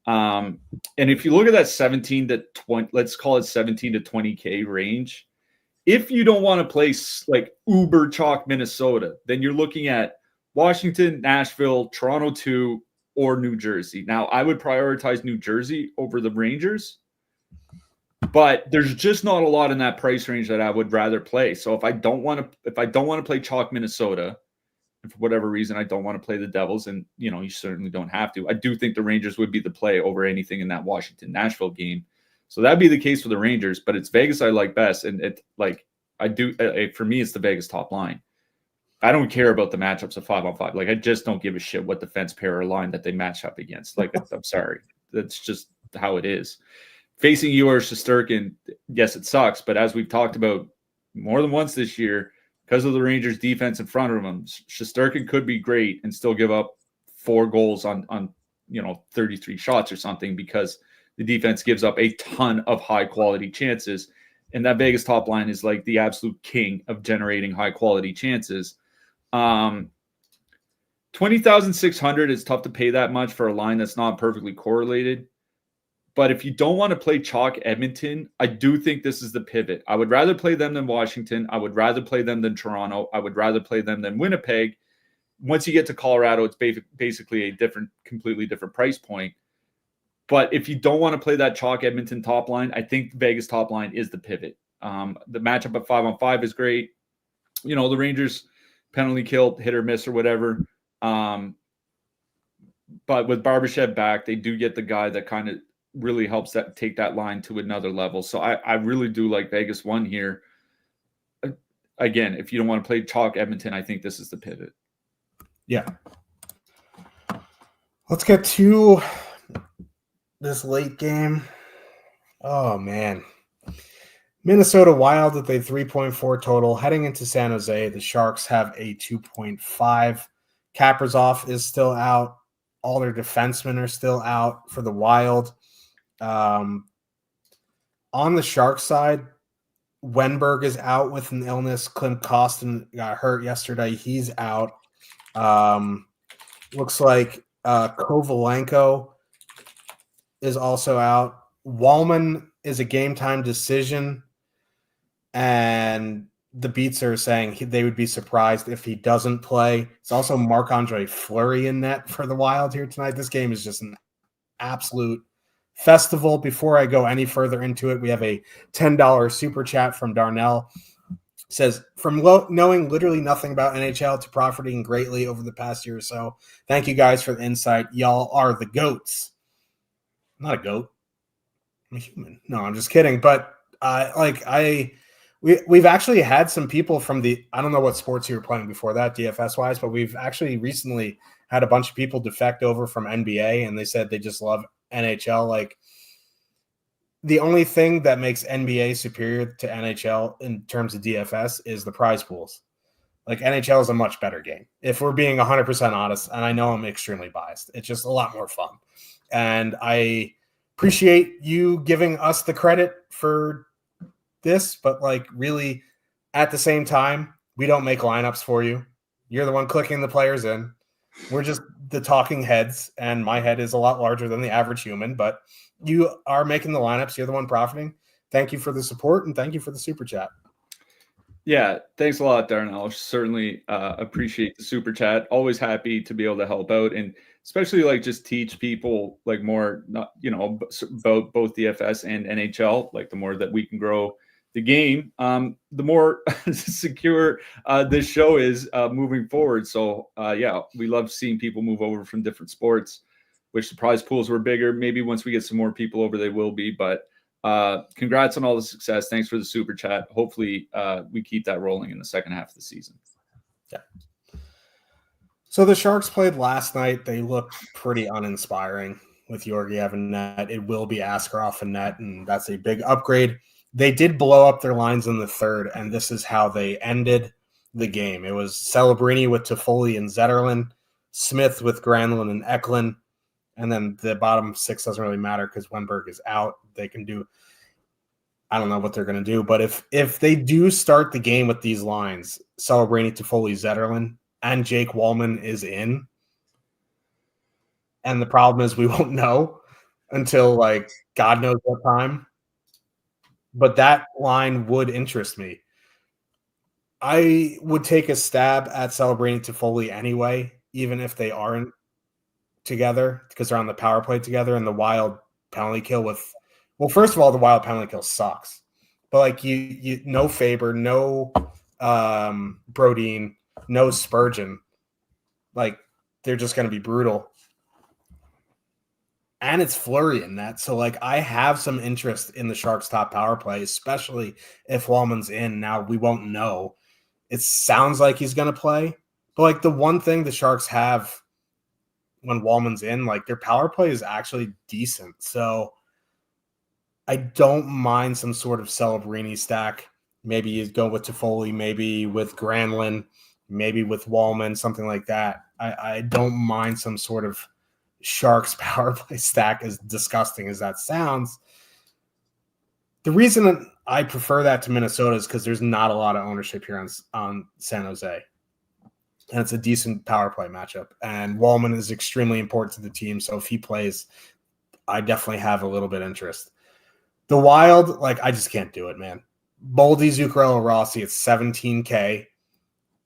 And if you look at that 17 to 20, let's call it 17 to 20K range, if you don't want to play like uber chalk Minnesota, then you're looking at Washington, Nashville, Toronto 2, or New Jersey. Now, I would prioritize New Jersey over the Rangers, but there's just not a lot in that price range that I would rather play. So if I don't want to play chalk Minnesota, and for whatever reason I don't want to play the Devils, and you certainly don't have to, I do think the Rangers would be the play over anything in that Washington Nashville game. So that'd be the case for the Rangers, but it's Vegas I like best, and for me it's the Vegas top line. I don't care about the matchups of 5-on-5. Like, I just don't give a shit what defense pair or line that they match up against. Like, I'm sorry. That's just how it is. Facing you or Shesterkin, yes, it sucks. But as we've talked about more than once this year, because of the Rangers' defense in front of them, Shesterkin could be great and still give up 4 goals on 33 shots or something, because the defense gives up a ton of high-quality chances. And that Vegas top line is like the absolute king of generating high-quality chances. 20,600 is tough to pay that much for a line that's not perfectly correlated. But if you don't want to play chalk Edmonton, I do think this is the pivot. I would rather play them than Washington. I would rather play them than Toronto. I would rather play them than Winnipeg. Once you get to Colorado, it's basically a completely different price point. But if you don't want to play that chalk Edmonton top line, I think Vegas top line is the pivot. The matchup at 5-on-5 is great. The Rangers penalty kill, hit or miss or whatever. But with Barbashev back, they do get the guy that kind of really helps take that line to another level. So I really do like Vegas 1 here. Again, if you don't want to play chalk Edmonton, I think this is the pivot. Yeah. Let's get to this late game. Oh, man. Minnesota Wild with a 3.4 total. Heading into San Jose, the Sharks have a 2.5. Kaprizov is still out. All their defensemen are still out for the Wild. On the Sharks side, Wenberg is out with an illness. Clint Costin got hurt yesterday. He's out. Looks like Kovalenko is also out. Wallman is a game-time decision, and the Beats are saying they would be surprised if he doesn't play. It's also Marc-Andre Fleury in net for the Wild here tonight. This game is just an absolute festival. Before I go any further into it, we have a $10 super chat from Darnell. It says, from knowing literally nothing about NHL to profiting greatly over the past year or so, thank you guys for the insight. Y'all are the GOATs. I'm not a goat. I'm a human. No, I'm just kidding. But we've actually had some people from I don't know what sports you were playing before that, DFS wise, but we've actually recently had a bunch of people defect over from NBA, and they said they just love NHL. Like, the only thing that makes NBA superior to NHL in terms of DFS is the prize pools. Like, NHL is a much better game. If we're being 100% honest, and I know I'm extremely biased, it's just a lot more fun. And I appreciate you giving us the credit for this, but like, really, at the same time, we don't make lineups for you. You're the one clicking the players in. We're just the talking heads, and my head is a lot larger than the average human, but you are making the lineups. You're the one profiting. Thank you for the support, and thank you for the super chat. Yeah, thanks a lot, Darnell. Certainly appreciate the super chat. Always happy to be able to help out, and especially like just teach people like more, about both DFS and NHL. Like, the more that we can grow the game, the more secure this show is moving forward. So we love seeing people move over from different sports. Wish the prize pools were bigger. Maybe once we get some more people over, they will be. But congrats on all the success. Thanks for the super chat. Hopefully we keep that rolling in the second half of the season. Yeah. So the Sharks played last night. They looked pretty uninspiring with Georgiev in net. It will be Askarov in net, and that's a big upgrade. They did blow up their lines in the third, and this is how they ended the game. It was Celebrini with Toffoli and Zetterlund, Smith with Granlund and Eklund, and then the bottom six doesn't really matter because Wenberg is out. They can do – I don't know what they're going to do, but if they do start the game with these lines, Celebrini, Toffoli, Zetterlund, and Jake Wallman is in, and the problem is we won't know until, like, God knows what time. But that line would interest me. I would take a stab at Celebrini Toffoli anyway, even if they aren't together, because they're on the power play together, and the Wild penalty kill with – well, first of all, the Wild penalty kill sucks. But, like, you no Faber, no Brodin, no Spurgeon. Like, they're just going to be brutal. And it's Fleury in that. So, like, I have some interest in the Sharks' top power play, especially if Wallman's in. Now, we won't know. It sounds like he's going to play. But, like, the one thing the Sharks have when Wallman's in, like, their power play is actually decent. So, I don't mind some sort of Celebrini stack. Maybe you go with Toffoli, maybe with Granlund, maybe with Wallman, something like that. I don't mind some sort of Sharks power play stack, as disgusting as that sounds. The reason I prefer that to Minnesota is because there's not a lot of ownership here on San Jose. And it's a decent power play matchup. And Wallman is extremely important to the team. So if he plays, I definitely have a little bit of interest. The Wild, like, I just can't do it, man. Boldy, Zuccarello, Rossi at $17K.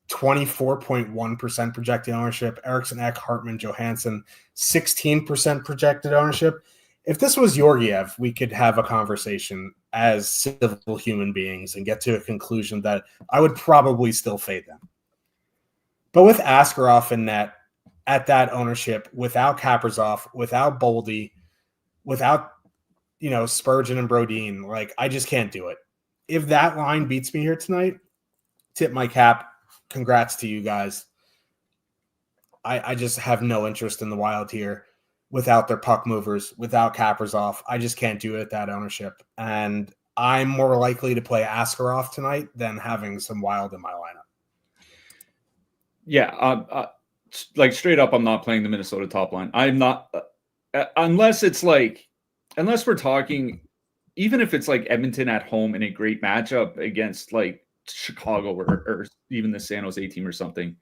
24.1% projected ownership. Eriksson, Ek, Hartman, Johansson, 16% projected ownership. If this was Georgiev, we could have a conversation as civil human beings and get to a conclusion that I would probably still fade them. But with Askarov in net, at that ownership, without Kaprizov, without Boldy, without, Spurgeon and Brodin, like, I just can't do it. If that line beats me here tonight, tip my cap. Congrats to you guys. I just have no interest in the Wild here without their puck movers, without Kaprizov. I just can't do it at that ownership. And I'm more likely to play Askarov tonight than having some Wild in my lineup. Yeah, like straight up, I'm not playing the Minnesota top line. I'm not unless we're talking, even if it's like Edmonton at home in a great matchup against like Chicago or even the San Jose team or something.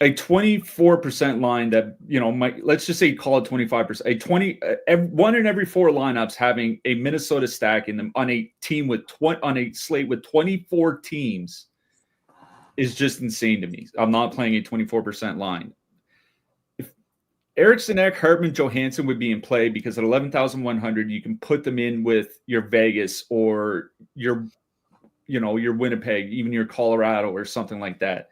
A 24% line that, let's just say call it 25%. One in every 4 lineups having a Minnesota stack in them on a team on a slate with 24 teams is just insane to me. I'm not playing a 24% line. If Eriksson, Ek, Hartman, Johansson would be in play because at 11,100 you can put them in with your Vegas or your Winnipeg, even your Colorado or something like that.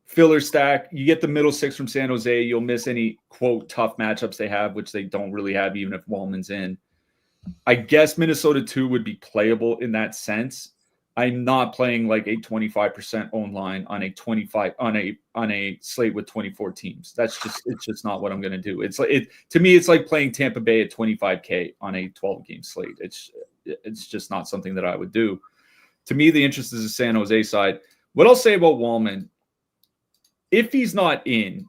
Filler stack, you get the middle 6 from San Jose. You'll miss any, quote, tough matchups they have, which they don't really have, even if Wallman's in. I guess Minnesota 2 would be playable in that sense. I'm not playing like a 25% own line on a slate with 24 teams. It's just not what I'm going to do. To me, it's like playing Tampa Bay at 25K on a 12-game slate. It's just not something that I would do. To me, the interest is the San Jose side. What I'll say about Wallman, if he's not in,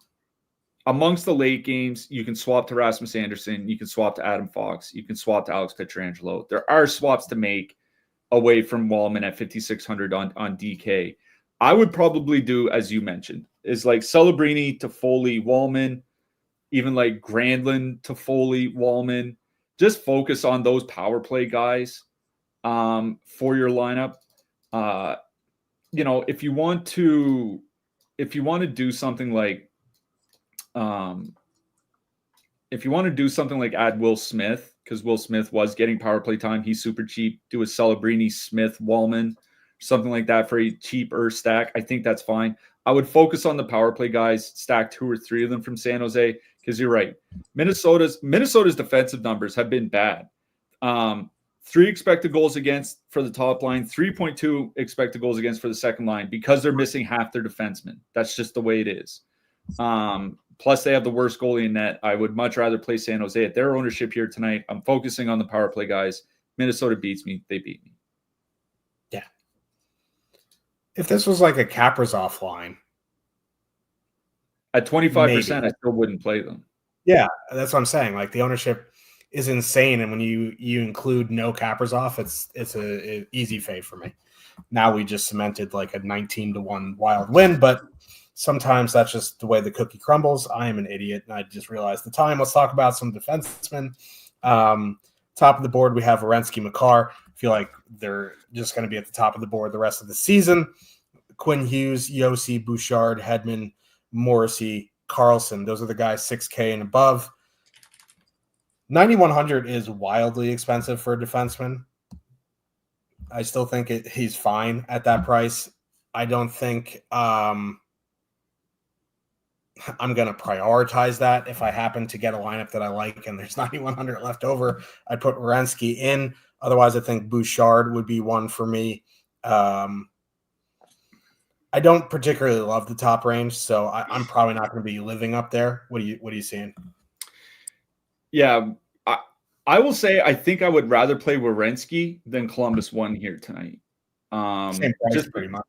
amongst the late games, you can swap to Rasmus Anderson, you can swap to Adam Fox, you can swap to Alex Pietrangelo. There are swaps to make away from Wallman at 5,600 on DK. I would probably do, as you mentioned, is like Celebrini to Foley, Wallman, even like Granlund to Foley, Wallman. Just focus on those power play guys for your lineup. If you want to do something like add Will Smith, because Will Smith was getting power play time, he's super cheap. Do a Celebrini, Smith, Wallman, something like that for a cheaper stack. I think that's fine. I would focus on the power play guys, stack 2 or 3 of them from San Jose, because you're right. Minnesota's defensive numbers have been bad. 3 expected goals against for the top line, 3.2 expected goals against for the second line, because they're missing half their defensemen. That's just the way it is. Plus, they have the worst goalie in net. I would much rather play San Jose at their ownership here tonight. I'm focusing on the power play guys. Minnesota beats me. They beat me. Yeah. If this was like a Kaprizov line, at 25%, I still wouldn't play them. Yeah, that's what I'm saying. Like, the ownership is insane, and when you include no Kaprizov, it's a easy fade for me. Now we just cemented like a 19-1 Wild win, but sometimes that's just the way the cookie crumbles. I am an idiot, and I just realized the time. Let's talk about some defensemen. Top of the board, we have Werenski, Makar. I feel like they're just going to be at the top of the board the rest of the season. Quinn Hughes, Yossi, Bouchard, Hedman, Morrissey, Carlson. Those are the guys 6K and above. 9,100 is wildly expensive for a defenseman. I still think he's fine at that price. I don't think I'm going to prioritize that. If I happen to get a lineup that I like and there's 9,100 left over, I'd put Werenski in. Otherwise, I think Bouchard would be one for me. I don't particularly love the top range, so I'm probably not going to be living up there. What are you seeing? Yeah, I will say I think I would rather play Werenski than Columbus won here tonight. Same price, just pretty much.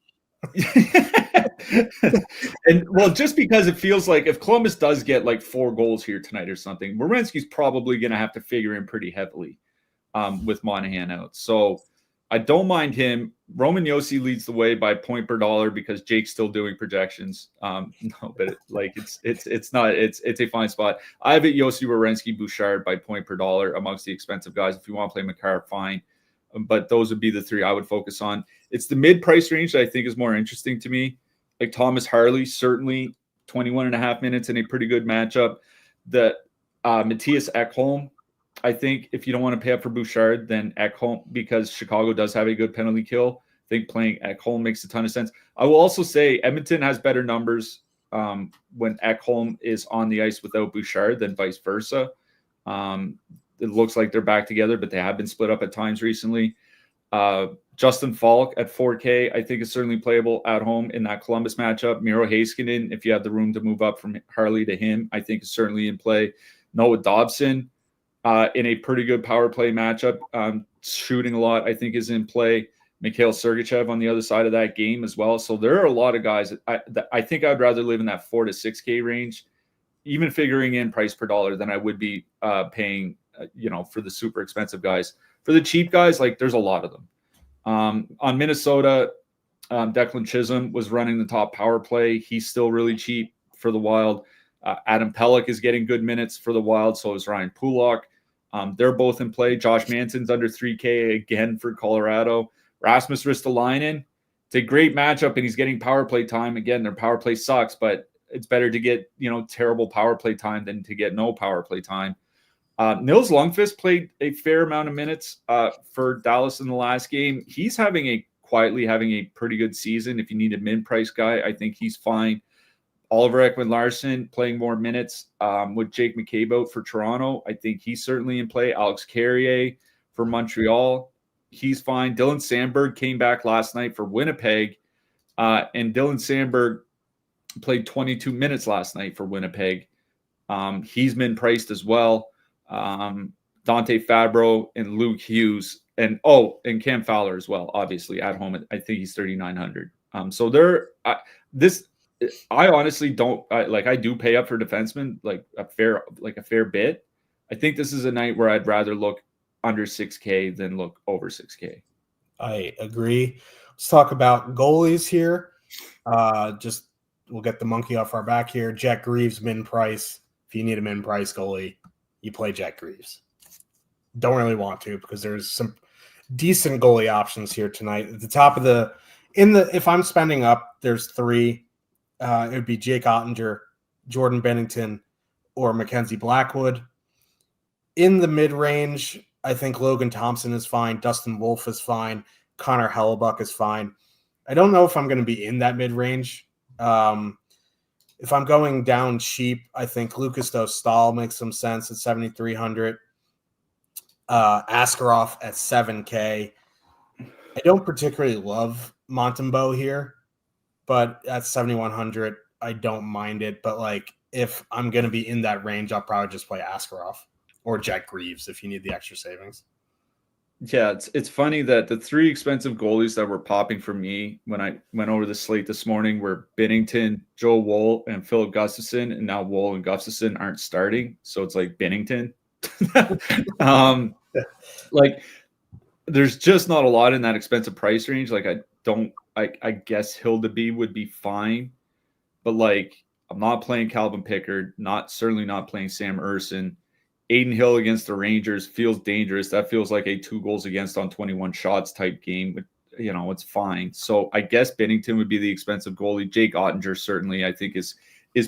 And well, just because it feels like if Columbus does get like 4 goals here tonight or something, Werenski's probably going to have to figure in pretty heavily with Monahan out. So I don't mind him. Roman Josi leads the way by point per dollar because Jake's still doing projections. No, but it's a fine spot. I have it Josi, Werenski, Bouchard by point per dollar amongst the expensive guys. If you want to play Makar, fine. But those would be the 3 I would focus on. It's the mid-price range that I think is more interesting to me. Like Thomas Harley, certainly 21.5 minutes in a pretty good matchup. The Matthias Ekholm, I think if you don't want to pay up for Bouchard, then Ekholm, because Chicago does have a good penalty kill, I think playing Ekholm makes a ton of sense. I will also say Edmonton has better numbers when Ekholm is on the ice without Bouchard than vice versa. It looks like they're back together, but they have been split up at times recently. Justin Falk at 4K, I think is certainly playable at home in that Columbus matchup. Miro Heiskanen, if you have the room to move up from Harley to him, I think is certainly in play. Noah Dobson, in a pretty good power play matchup. Shooting a lot, I think, is in play. Mikhail Sergachev on the other side of that game as well. So there are a lot of guys that I think I'd rather live in that 4 to 6K range, even figuring in price per dollar, than I would be paying, for the super expensive guys. For the cheap guys, like there's a lot of them. On Minnesota, Declan Chisholm was running the top power play. He's still really cheap for the Wild. Adam Pelech is getting good minutes for the Wild. So is Ryan Pulock. They're both in play. Josh Manson's under 3K again for Colorado. Rasmus Ristolainen, it's a great matchup, and he's getting power play time. Again, their power play sucks, but it's better to get, terrible power play time than to get no power play time. Nils Lundqvist played a fair amount of minutes for Dallas in the last game. He's quietly having a pretty good season. If you need a mid-price guy, I think he's fine. Oliver Ekman-Larsson playing more minutes with Jake McCabe out for Toronto. I think he's certainly in play. Alex Carrier for Montreal, he's fine. Dylan Sandberg came back last night for Winnipeg, and Dylan Sandberg played 22 minutes last night for Winnipeg. He's been priced as well. Dante Fabro and Luke Hughes, and Cam Fowler as well, obviously at home. I think he's 3,900. So I honestly don't I do pay up for defensemen like a fair bit. I think this is a night where I'd rather look under 6K than look over 6K. I agree. Let's talk about goalies here. We'll get the monkey off our back here. Jack Greaves, min price. If you need a min price goalie, you play Jack Greaves. Don't really want to, because there's some decent goalie options here tonight. At the top of if I'm spending up, there's three. It would be Jake Ottinger, Jordan Bennington, or Mackenzie Blackwood. In the mid-range, I think Logan Thompson is fine. Dustin Wolf is fine. Connor Hellebuck is fine. I don't know if I'm going to be in that mid-range. If I'm going down cheap, I think Lucas Dostal makes some sense at 7,300. Askarov at 7K. I don't particularly love Montembeault here, but at 7,100, I don't mind it. But if I'm going to be in that range, I'll probably just play Askarov or Jack Greaves if you need the extra savings. Yeah, it's funny that the three expensive goalies that were popping for me when I went over the slate this morning were Binnington, Joe Woll, and Philip Gustafsson, and now Woll and Gustafsson aren't starting, so it's like Binnington. There's just not a lot in that expensive price range. I guess Hildeby would be fine, but I'm not playing Calvin Pickard, certainly not playing Sam Ersson. Aiden Hill against the Rangers feels dangerous. That feels like a 2 goals against on 21 shots type game, but it's fine. So I guess Binnington would be the expensive goalie. Jake Ottinger certainly I think is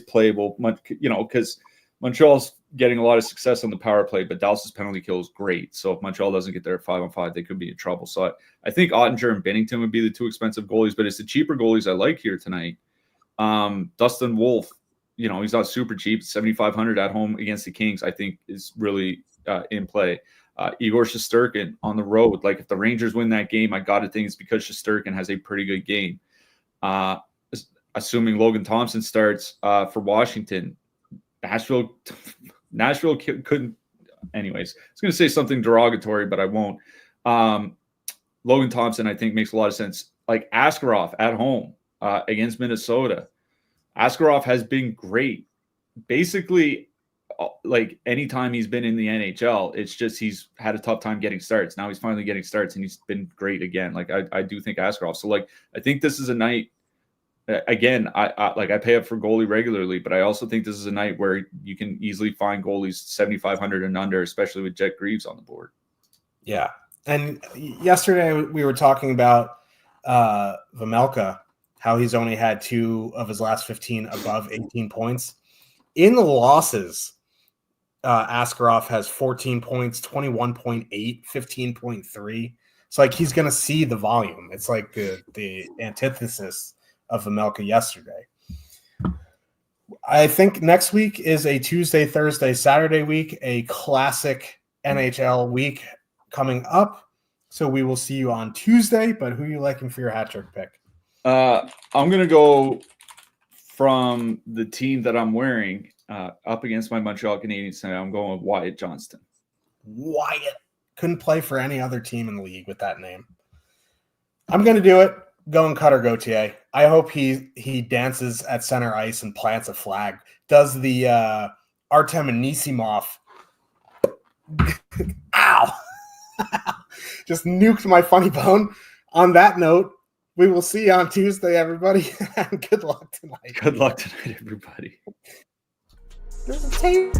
playable, because Montreal's getting a lot of success on the power play, but Dallas's penalty kill is great. So if Montreal doesn't get there at 5-on-5, they could be in trouble. So I think Ottinger and Binnington would be the 2 expensive goalies, but it's the cheaper goalies I like here tonight. Dustin Wolf, he's not super cheap. 7,500 at home against the Kings, I think, is really in play. Igor Shesterkin on the road. If the Rangers win that game, I got to think it's because Shesterkin has a pretty good game. Assuming Logan Thompson starts for Washington, Nashville couldn't. Anyways, I was going to say something derogatory, but I won't. Logan Thompson, I think, makes a lot of sense. Askarov at home against Minnesota. Askarov has been great. Basically, anytime he's been in the NHL, it's just he's had a tough time getting starts. Now he's finally getting starts, and he's been great again. I do think Askarov. So I think this is a night. Again, I pay up for goalie regularly, but I also think this is a night where you can easily find goalies 7,500 and under, especially with Jack Greaves on the board. Yeah, and yesterday we were talking about Vejmelka, how he's only had 2 of his last 15 above 18 points. In the losses, Askarov has 14 points, 21.8, 15.3. It's he's going to see the volume. It's the antithesis of Vejmelka yesterday. I think next week is a Tuesday, Thursday, Saturday week, a classic NHL week coming up. So we will see you on Tuesday, but who are you liking for your hat trick pick? I'm going to go from the team that I'm wearing up against my Montreal Canadiens tonight. I'm going with Wyatt Johnston. Wyatt. Couldn't play for any other team in the league with that name. I'm going to do it. Going Cutter Gauthier. I hope he dances at center ice and plants a flag. Does the Artem Anisimov. Ow. Just nuked my funny bone. On that note, we will see you on Tuesday, everybody. Good luck tonight. Good luck tonight, everybody. There's a tape.